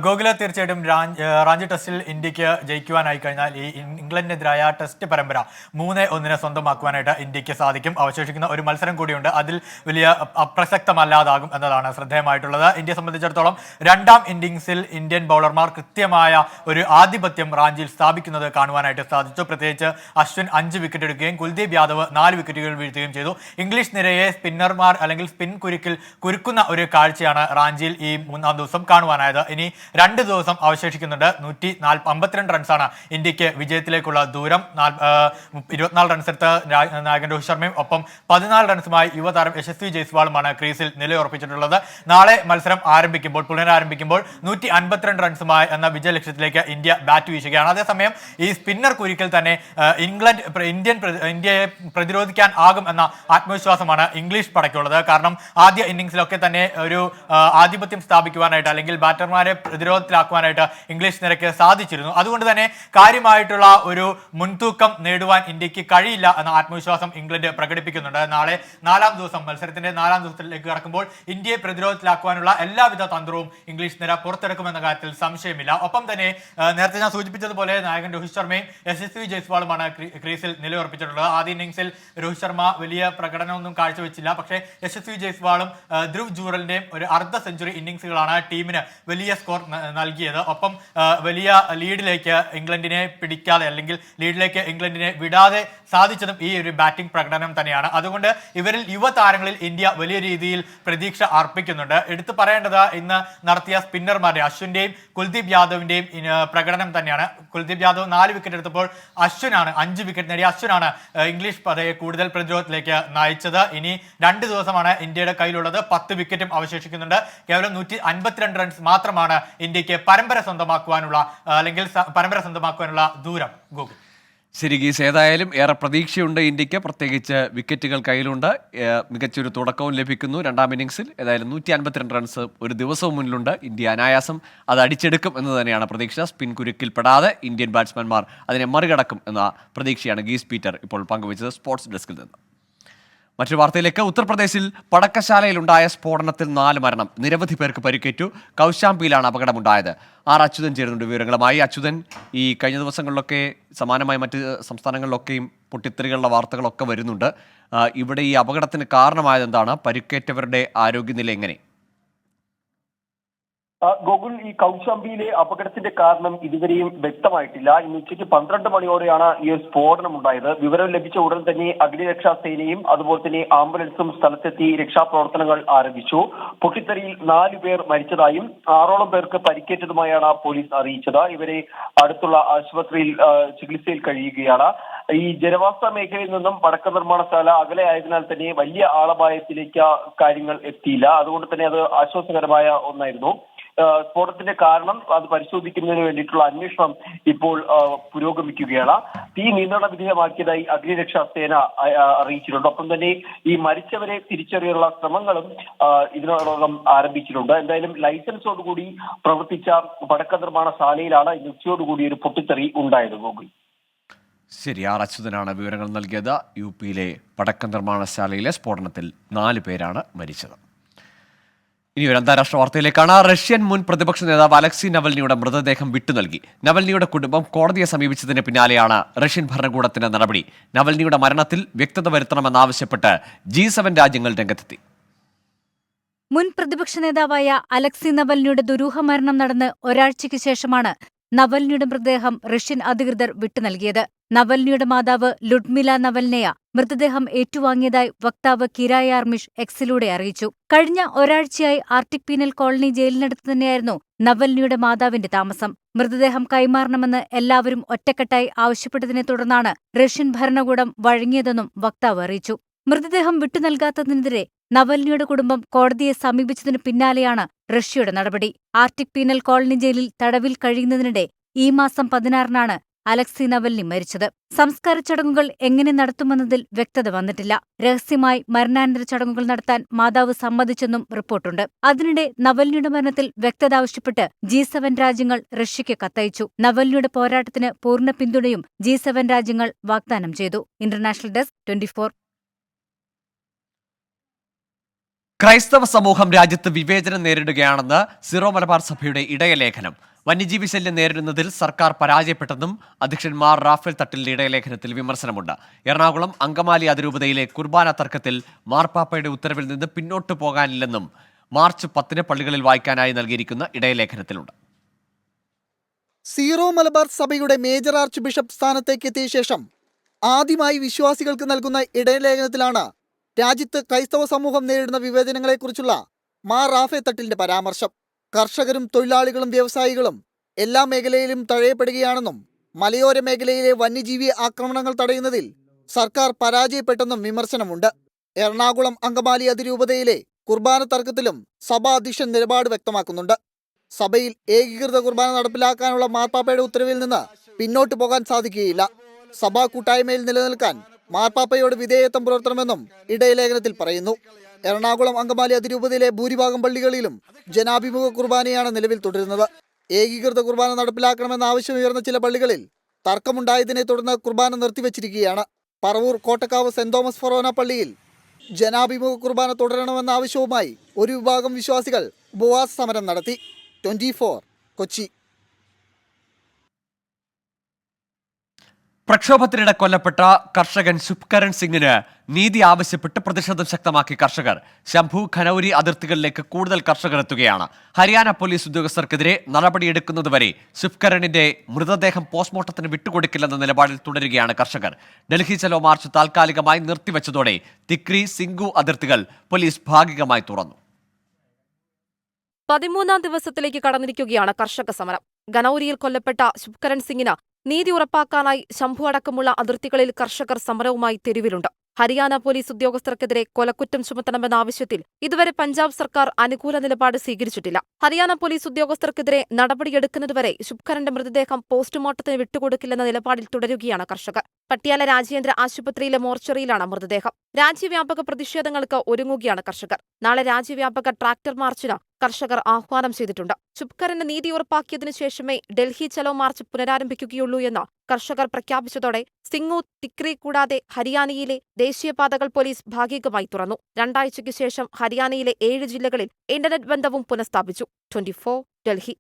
ഗോകുല, തീർച്ചയായിട്ടും റാഞ്ചി ടെസ്റ്റിൽ ഇന്ത്യക്ക് ജയിക്കുവാനായി കഴിഞ്ഞാൽ ഈ ഇംഗ്ലണ്ടിനെതിരായ ടെസ്റ്റ് പരമ്പര 3-1 സ്വന്തമാക്കുവാനായിട്ട് ഇന്ത്യക്ക് സാധിക്കും. അവശേഷിക്കുന്ന ഒരു മത്സരം കൂടിയുണ്ട്. അതിൽ വലിയ അപ്രസക്തമല്ലാതാകും എന്നതാണ് ശ്രദ്ധേയമായിട്ടുള്ളത്. ഇന്ത്യയെ സംബന്ധിച്ചിടത്തോളം 2ാം ഇന്നിംഗ്സിൽ ഇന്ത്യൻ ബൗളർമാർ കൃത്യമായ ഒരു ആധിപത്യം റാഞ്ചിയിൽ സ്ഥാപിക്കുന്നത് കാണുവാനായിട്ട് സാധിച്ചു. പ്രത്യേകിച്ച് അശ്വിൻ 5 വിക്കറ്റ് എടുക്കുകയും കുൽദീപ് യാദവ് 4 വിക്കറ്റുകൾ വീഴ്ത്തുകയും ചെയ്തു. ഇംഗ്ലീഷ് നിരയെ സ്പിന്നർമാർ അല്ലെങ്കിൽ സ്പിൻ കുരുക്കുന്ന ഒരു കാഴ്ചയാണ് റാഞ്ചിയിൽ ഈ 3ാം ദിവസം കാണുവാനായത്. ഇനി 2 ദിവസം അവശേഷിക്കുന്നുണ്ട്. 152 റൺസാണ് ഇന്ത്യക്ക് വിജയത്തിലേക്കുള്ള ദൂരം. 24 റൺസ് എടുത്ത് നായകൻ രോഹിത് ശർമ്മയും ഒപ്പം 14 റൺസുമായി യുവതാരം യശസ്വി ജയ്സ്വാളുമാണ് ക്രീസിൽ നിലയുറപ്പിച്ചിട്ടുള്ളത്. നാളെ മത്സരം ആരംഭിക്കുമ്പോൾ 152 റൺസുമായി എന്ന വിജയ ലക്ഷ്യത്തിലേക്ക് ഇന്ത്യ ബാറ്റ് വീശുകയാണ്. അതേസമയം ഈ സ്പിന്നർ കുരുക്കിൽ തന്നെ ഇന്ത്യയെ പ്രതിരോധിക്കാൻ ആകും എന്ന ആത്മവിശ്വാസമാണ് ഇംഗ്ലീഷ് പടയ്ക്കുള്ളത്. കാരണം ആദ്യ ഇന്നിംഗ്സിലൊക്കെ തന്നെ ഒരു ആധിപത്യം സ്ഥാപിക്കുവാനായിട്ട് അല്ലെങ്കിൽ ബാറ്റർമാരെ പ്രതിരോധത്തിലാക്കുവാനായിട്ട് ഇംഗ്ലീഷ് നിരക്ക് സാധിച്ചിരുന്നു. അതുകൊണ്ട് തന്നെ കാര്യമായിട്ടുള്ള ഒരു മുൻതൂക്കം നേടുവാൻ ഇന്ത്യക്ക് കഴിയില്ല എന്ന ആത്മവിശ്വാസം ഇംഗ്ലണ്ട് പ്രകടിപ്പിക്കുന്നുണ്ട്. നാളെ മത്സരത്തിന്റെ 4ാം ദിവസത്തിലേക്ക് കടക്കുമ്പോൾ ഇന്ത്യയെ പ്രതിരോധത്തിലാക്കുവാനുള്ള എല്ലാവിധ തന്ത്രവും ഇംഗ്ലീഷ് നിര പുറത്തെടുക്കുമെന്ന കാര്യത്തിൽ സംശയമില്ല. ഒപ്പം തന്നെ നേരത്തെ ഞാൻ സൂചിപ്പിച്ചതുപോലെ നായകൻ രോഹിത് ശർമ്മയും യശസ്വി ജയ്സ്വാളുമാണ് ക്രീസിൽ നിലയുറപ്പിച്ചിട്ടുള്ളത്. ആദ്യ ഇന്നിംഗ്സിൽ രോഹിത് ശർമ്മ വലിയ പ്രകടനമൊന്നും കാഴ്ചവെച്ചില്ല. പക്ഷേ യശസ്വി ജയ്സ്വാളും ധ്രുവ് ജൂറലിന്റെയും ഒരു അർദ്ധ സെഞ്ചുറി ഇന്നിംഗ്സുകളാണ് ടീമിന് വലിയ സ്കോർ നൽകിയത്. ഒപ്പം വലിയ ലീഡിലേക്ക് ഇംഗ്ലണ്ടിനെ പിടിക്കാതെ അല്ലെങ്കിൽ ലീഡിലേക്ക് ഇംഗ്ലണ്ടിനെ വിടാതെ സാധിച്ചതും ഈ ഒരു ബാറ്റിംഗ് പ്രകടനം തന്നെയാണ്. അതുകൊണ്ട് ഇവരിൽ യുവതാരങ്ങളിൽ ഇന്ത്യ വലിയ രീതിയിൽ പ്രതീക്ഷ അർപ്പിക്കുന്നുണ്ട്. എടുത്തു പറയേണ്ടത് ഇന്ന് നടത്തിയ സ്പിന്നർമാരുടെ അശ്വിന്റെയും കുൽദീപ് യാദവിന്റെയും പ്രകടനം തന്നെയാണ്. കുൽദീപ് യാദവ് 4 വിക്കറ്റ് എടുത്തപ്പോൾ 5 വിക്കറ്റ് നേടിയ അശ്വിനാണ് ഇംഗ്ലീഷ് പടയെ കൂടുതൽ പ്രതിരോധത്തിലേക്ക് നയിച്ചത്. ഇനി 2 ദിവസമാണ് ഇന്ത്യയുടെ കയ്യിലുള്ളത്. 10 വിക്കറ്റും അവശേഷിക്കുന്നുണ്ട്. കേവലം 152 റൺസ് മാത്രമാണ് ഇന്ത്യക്ക് പരമ്പര സ്വന്തമാക്കുവാനുള്ള ദൂരം. ഗോകുൽ. ശരി ഗീസ്, ഏതായാലും ഏറെ പ്രതീക്ഷയുണ്ട് ഇന്ത്യക്ക്, പ്രത്യേകിച്ച് വിക്കറ്റുകൾ കയ്യിലുണ്ട്. മികച്ചൊരു തുടക്കവും ലഭിക്കുന്നു 2ാം ഇന്നിംഗ്സിൽ. ഏതായാലും 152 റൺസ് ഒരു ദിവസവും മുന്നിലുണ്ട്. ഇന്ത്യ അനായാസം അത് അടിച്ചെടുക്കും എന്ന് തന്നെയാണ് പ്രതീക്ഷ. സ്പിൻ കുരുക്കിൽപ്പെടാതെ ഇന്ത്യൻ ബാറ്റ്സ്മാൻമാർ അതിനെ മറികടക്കും എന്ന പ്രതീക്ഷയാണ് ഗീസ് പീറ്റർ ഇപ്പോൾ പങ്കുവച്ചത് സ്പോർട്സ് ഡെസ്കിൽ നിന്ന്. മറ്റൊരു വാർത്തയിലേക്ക്. ഉത്തർപ്രദേശിൽ പടക്കശാലയിലുണ്ടായ സ്ഫോടനത്തിൽ 4 മരണം, നിരവധി പേർക്ക് പരിക്കേറ്റു. കൗശാംബിയിലാണ് അപകടമുണ്ടായത്. അച്യുതൻ ചേരുന്നുണ്ട് വിവരങ്ങളുമായി. അച്യുതൻ, ഈ കഴിഞ്ഞ ദിവസങ്ങളിലൊക്കെ സമാനമായി മറ്റ് സംസ്ഥാനങ്ങളിലൊക്കെയും പൊട്ടിത്തെറികളുടെ വാർത്തകളൊക്കെ വരുന്നുണ്ട്. ഇവിടെ ഈ അപകടത്തിന് കാരണമായത് എന്താണ്? പരിക്കേറ്റവരുടെ ആരോഗ്യനില എങ്ങനെ? ഗോകുൽ, ഈ കൗശാംബിയിലെ അപകടത്തിന്റെ കാരണം ഇതുവരെയും വ്യക്തമായിട്ടില്ല. ഇന്ന് ഉച്ചയ്ക്ക് 12 മണിയോടെയാണ് ഈ സ്ഫോടനം ഉണ്ടായത്. വിവരം ലഭിച്ച ഉടൻ തന്നെ അഗ്നിരക്ഷാ സേനയും അതുപോലെ തന്നെ ആംബുലൻസും സ്ഥലത്തെത്തി രക്ഷാപ്രവർത്തനങ്ങൾ ആരംഭിച്ചു. പൊട്ടിത്തെറിയിൽ 4 പേർ മരിച്ചതായും 6ഓളം പേർക്ക് പരിക്കേറ്റതുമായാണ് പോലീസ് അറിയിച്ചത്. ഇവരെ അടുത്തുള്ള ആശുപത്രിയിൽ ചികിത്സയിൽ കഴിയുകയാണ്. ഈ ജനവാസ മേഖലയിൽ നിന്നും പടക്ക നിർമ്മാണശാല അകലെ ആയതിനാൽ തന്നെ വലിയ ആളപായത്തിലേക്ക് കാര്യങ്ങൾ എത്തിയില്ല. അതുകൊണ്ട് തന്നെ അത് ആശ്വാസകരമായ ഒന്നായിരുന്നു. സ്ഫോടനത്തിന്റെ കാരണം അത് പരിശോധിക്കുന്നതിന് വേണ്ടിയിട്ടുള്ള അന്വേഷണം ഇപ്പോൾ പുരോഗമിക്കുകയാണ്. തീ നിയന്ത്രണ വിധേയമാക്കിയതായി അഗ്നിരക്ഷാ സേന അറിയിച്ചിട്ടുണ്ട്. ഒപ്പം തന്നെ ഈ മരിച്ചവരെ തിരിച്ചറിയാനുള്ള ശ്രമങ്ങളും ഇതിനോടകം ആരംഭിച്ചിട്ടുണ്ട്. എന്തായാലും ലൈസൻസോടുകൂടി പ്രവർത്തിച്ച പടക്ക നിർമ്മാണശാലയിലാണ് ഇന്ന് ഉച്ചയോടുകൂടി ഒരു പൊട്ടിത്തെറി ഉണ്ടായത്. ഗോകുൽ. ശരി, അച്യുതനാണ് വിവരങ്ങൾ നൽകിയത്. യുപിയിലെ പടക്ക നിർമ്മാണശാലയിലെ സ്ഫോടനത്തിൽ 4 പേരാണ് മരിച്ചത്. ഇനി ഒരു അന്താരാഷ്ട്ര വാർത്തയിലേക്കാണ്. റഷ്യൻ മുൻ പ്രതിപക്ഷ നേതാവ് അലക്സി നവൽനിയുടെ മൃതദേഹം വിട്ടുനൽകി. നവൽനിയുടെ കുടുംബം കോടതിയെ സമീപിച്ചതിന് പിന്നാലെയാണ് റഷ്യൻ ഭരണകൂടത്തിന്റെ നടപടി. നവൽനിയുടെ മരണത്തിൽ വ്യക്തത വരുത്തണമെന്നാവശ്യപ്പെട്ട് G7 രാജ്യങ്ങൾ രംഗത്തെത്തി. മുൻ പ്രതിപക്ഷ നേതാവായ അലക്സി നവൽനിയുടെ ദുരൂഹ മരണം നടന്ന് ഒരാഴ്ചയ്ക്ക് ശേഷമാണ് നവൽനിയുടെ മൃതദേഹം റഷ്യൻ അധികൃതർ വിട്ടുനൽകിയത്. നവൽനിയുടെ മാതാവ് ലുഡ്മില നവൽനയ മൃതദേഹം ഏറ്റുവാങ്ങിയതായി വക്താവ് കിര യാർമിഷ് എക്സിലൂടെ അറിയിച്ചു. കഴിഞ്ഞ ഒരാഴ്ചയായി ആർട്ടിക് പീനൽ കോളനി ജയിലിനടുത്ത് തന്നെയായിരുന്നു നവൽനിയുടെ മാതാവിന്റെ താമസം. മൃതദേഹം കൈമാറണമെന്ന് എല്ലാവരും ഒറ്റക്കെട്ടായി ആവശ്യപ്പെട്ടതിനെ തുടർന്നാണ് റഷ്യൻ ഭരണകൂടം വഴങ്ങിയതെന്നും വക്താവ് അറിയിച്ചു. മൃതദേഹം വിട്ടുനൽകാത്തതിനെതിരെ നവൽനിയുടെ കുടുംബം കോടതിയെ സമീപിച്ചതിനു പിന്നാലെയാണ് റഷ്യയുടെ നടപടി. ആർട്ടിക് പീനൽ കോളനി ജയിലിൽ തടവിൽ കഴിയുന്നതിനിടെ ഈ മാസം 16-നാണ് അലക്സി നവൽനി മരിച്ചത്. സംസ്കാര ചടങ്ങുകൾ എങ്ങനെ നടത്തുമെന്നതിൽ വ്യക്തത വന്നിട്ടില്ല. രഹസ്യമായി മരണാനന്തര ചടങ്ങുകൾ നടത്താൻ മാതാവ് സമ്മതിച്ചെന്നും റിപ്പോർട്ടുണ്ട്. അതിനിടെ നവൽനിയുടെ മരണത്തിൽ വ്യക്തത ആവശ്യപ്പെട്ട് G7 രാജ്യങ്ങൾ റഷ്യയ്ക്ക് കത്തയച്ചു. നവൽനിയുടെ പോരാട്ടത്തിന് പൂർണ്ണ പിന്തുണയും G7 രാജ്യങ്ങൾ വാഗ്ദാനം ചെയ്തു. International desk 24. ക്രൈസ്തവ സമൂഹം രാജ്യത്ത് വിവേചനം നേരിടുകയാണെന്ന് സിറോ മലബാർ സഭയുടെ ഇടയലേഖനം. വന്യജീവി ശല്യം നേരിടുന്നതിൽ സർക്കാർ പരാജയപ്പെട്ടെന്നും അധ്യക്ഷൻ മാർ റാഫേൽ തട്ടിലിന്റെ ഇടയലേഖനത്തിൽ വിമർശനമുണ്ട്. എറണാകുളം അങ്കമാലി അതിരൂപതയിലെ കുർബാന തർക്കത്തിൽ മാർപ്പാപ്പയുടെ ഉത്തരവിൽ നിന്ന് പിന്നോട്ടു പോകാനില്ലെന്നും മാർച്ച് 10 പള്ളികളിൽ വായിക്കാനായി നൽകിയിരിക്കുന്ന ഇടയലേഖനത്തിലുണ്ട്. സീറോ മലബാർ സഭയുടെ മേജർ ആർച്ച് ബിഷപ്പ് സ്ഥാനത്തേക്ക് എത്തിയ ശേഷം ആദ്യമായി വിശ്വാസികൾക്ക് നൽകുന്ന ഇടയലേഖനത്തിലാണ് രാജ്യത്ത് ക്രൈസ്തവ സമൂഹം നേരിടുന്ന വിവേചനങ്ങളെക്കുറിച്ചുള്ള മാർ റാഫേൽ തട്ടിലിന്റെ പരാമർശം. കർഷകരും തൊഴിലാളികളും വ്യവസായികളും എല്ലാ മേഖലയിലും തഴയപ്പെടുകയാണെന്നും മലയോര മേഖലയിലെ വന്യജീവി ആക്രമണങ്ങൾ തടയുന്നതിൽ സർക്കാർ പരാജയപ്പെട്ടെന്നും വിമർശനമുണ്ട്. എറണാകുളം അങ്കമാലി അതിരൂപതയിലെ കുർബാന തർക്കത്തിലും സഭാ അധ്യക്ഷൻ നിലപാട് വ്യക്തമാക്കുന്നുണ്ട്. സഭയിൽ ഏകീകൃത കുർബാന നടപ്പിലാക്കാനുള്ള മാർപ്പാപ്പയുടെ ഉത്തരവിൽ നിന്ന് പിന്നോട്ട് പോകാൻ സാധിക്കുകയില്ല. സഭാ കൂട്ടായ്മയിൽ നിലനിൽക്കാൻ മാർപ്പാപ്പയോട് വിധേയത്വം പുലർത്തണമെന്നും ഇടയലേഖനത്തിൽ പറയുന്നു. എറണാകുളം അങ്കമാലി അതിരൂപതയിലെ ഭൂരിഭാഗം പള്ളികളിലും ജനാഭിമുഖ കുർബാനയാണ് നിലവിൽ തുടരുന്നത്. ഏകീകൃത കുർബാന നടപ്പിലാക്കണമെന്ന ആവശ്യമുയർന്ന ചില പള്ളികളിൽ തർക്കമുണ്ടായതിനെ തുടർന്ന് കുർബാന നിർത്തിവച്ചിരിക്കുകയാണ്. പറവൂർ കോട്ടക്കാവ് സെന്റ് തോമസ് ഫൊറോന പള്ളിയിൽ ജനാഭിമുഖ കുർബാന തുടരണമെന്ന ആവശ്യവുമായി ഒരു വിഭാഗം വിശ്വാസികൾ ഉപവാസ സമരം നടത്തി. 24 കൊച്ചി. പ്രക്ഷോഭത്തിനിടെ കൊല്ലപ്പെട്ട കർഷകൻ ശുഭ്കരൺ സിംഗിന് നീതി ആവശ്യപ്പെട്ട് പ്രതിഷേധം ശക്തമാക്കി കർഷകർ. ശംഭു ഖനൌരി അതിർത്തികളിലേക്ക് കൂടുതൽ കർഷകർ എത്തുകയാണ്. ഹരിയാന പോലീസ് ഉദ്യോഗസ്ഥർക്കെതിരെ നടപടിയെടുക്കുന്നതുവരെ ശുഭ്കരണിന്റെ മൃതദേഹം പോസ്റ്റ്മോർട്ടത്തിന് വിട്ടുകൊടുക്കില്ലെന്ന നിലപാടിൽ തുടരുകയാണ് കർഷകർ. ഡൽഹി ചലോ മാർച്ച് താൽക്കാലികമായി നിർത്തിവെച്ചതോടെ തിക്രി സിംഗു അതിർത്തികൾ പോലീസ് ഭാഗികമായി തുറന്നു. 13ാം ദിവസത്തിലേക്ക് കടന്നിരിക്കുകയാണ് കർഷക സമരം. ഖനൌരിയിൽ കൊല്ലപ്പെട്ട ശുഭ്കരൺ സിംഗിന് നീതി ഉറപ്പാക്കാനായി ശംഭു അടക്കമുള്ള അതിർത്തികളിൽ കർഷകർ സമരവുമായി തെരുവിലുണ്ട്. ഹരിയാന പോലീസ് ഉദ്യോഗസ്ഥർക്കെതിരെ കൊലക്കുറ്റം ചുമത്തണമെന്ന ആവശ്യത്തിൽ ഇതുവരെ പഞ്ചാബ് സർക്കാർ അനുകൂല നിലപാട് സ്വീകരിച്ചിട്ടില്ല. ഹരിയാന പോലീസ് ഉദ്യോഗസ്ഥർക്കെതിരെ നടപടിയെടുക്കുന്നതുവരെ ശുഭ്കരന്റെ മൃതദേഹം പോസ്റ്റ്മോർട്ടത്തിന് വിട്ടുകൊടുക്കില്ലെന്ന നിലപാടിൽ തുടരുകയാണ് കർഷകർ. പട്യാല രാജ്യാന്തര ആശുപത്രിയിലെ മോർച്ചറിയിലാണ് മൃതദേഹം. രാജ്യവ്യാപക പ്രതിഷേധങ്ങൾക്ക് ഒരുങ്ങുകയാണ് കർഷകർ. നാളെ രാജ്യവ്യാപക ട്രാക്ടർ മാർച്ചിന് കർഷകർ ആഹ്വാനം ചെയ്തിട്ടുണ്ട്. ശുഭ്കരന് നീതി ഉറപ്പാക്കിയതിനു ശേഷമേ ഡൽഹി ചലോ മാർച്ച് പുനരാരംഭിക്കുകയുള്ളൂ എന്ന് കർഷകർ പ്രഖ്യാപിച്ചതോടെ സിംഗു, തിക്രി കൂടാതെ ഹരിയാനയിലെ ദേശീയപാതകൾ പോലീസ് ഭാഗികമായി തുറന്നു. 2 ആഴ്ചയ്ക്ക് ശേഷം ഹരിയാനയിലെ 7 ജില്ലകളിൽ ഇന്റർനെറ്റ് ബന്ധവും പുനഃസ്ഥാപിച്ചു. 24 ഡൽഹി.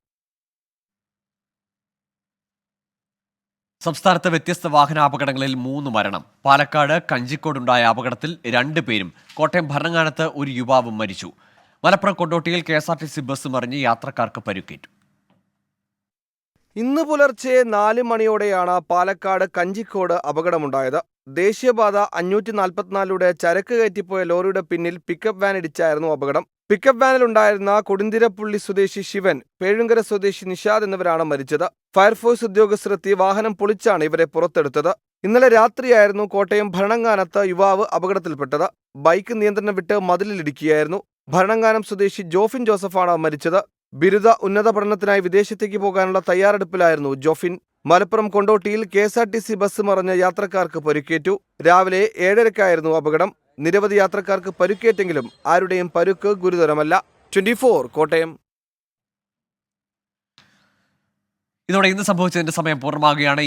സംസ്ഥാനത്ത് വ്യത്യസ്ത വാഹനാപകടങ്ങളിൽ 3 മരണം. പാലക്കാട് കഞ്ചിക്കോടുണ്ടായ അപകടത്തിൽ 2 പേരും, കോട്ടയം ഭരണങ്ങാനത്ത് ഒരു യുവാവും മരിച്ചു. മലപ്പുറം കൊണ്ടോട്ടിയിൽ KSRTC ബസ് മറിഞ്ഞ് യാത്രക്കാർക്ക് പരിക്കേറ്റു. ഇന്ന് പുലർച്ചെ 4 മണിയോടെയാണ് പാലക്കാട് കഞ്ചിക്കോട് അപകടമുണ്ടായത്. ദേശീയപാത 544 ചരക്ക് കയറ്റിപ്പോയ ലോറിയുടെ പിന്നിൽ പിക്കപ്പ് വാൻ ഇടിച്ചായിരുന്നു അപകടം. പിക്കപ്പ് വാനിലുണ്ടായിരുന്ന കൊടുന്തിരപ്പള്ളി സ്വദേശി ശിവൻ, പേഴുങ്കര സ്വദേശി നിഷാദ് എന്നിവരാണ് മരിച്ചത്. ഫയർഫോഴ്സ് ഉദ്യോഗസ്ഥരെത്തി വാഹനം പൊളിച്ചാണ് ഇവരെ പുറത്തെടുത്തത്. ഇന്നലെ രാത്രിയായിരുന്നു കോട്ടയം ഭരണങ്ങാനത്ത് യുവാവ് അപകടത്തിൽപ്പെട്ടത്. ബൈക്ക് നിയന്ത്രണം വിട്ട് മതിലിലിടിക്കുകയായിരുന്നു. ഭരണങ്ങാനം സ്വദേശി ജോഫിൻ ജോസഫാണ് മരിച്ചത്. ബിരുദ ഉന്നത പഠനത്തിനായി വിദേശത്തേക്ക് പോകാനുള്ള തയ്യാറെടുപ്പിലായിരുന്നു ജോഫിൻ. മലപ്പുറം കൊണ്ടോട്ടിയിൽ KSRTC ബസ് മറിഞ്ഞ് യാത്രക്കാർക്ക് പരിക്കേറ്റു. രാവിലെ 7:30-ക്കായിരുന്നു അപകടം. നിരവധി യാത്രക്കാർക്ക് പരിക്കേറ്റെങ്കിലും ആരുടെയും പരുക്ക് ഗുരുതരമല്ല. 24 കോട്ടയം. ഇതോടെ ഇന്ന് സംഭവിച്ചതിന്റെ സമയം പൂർണ്ണമാകുകയാണ്.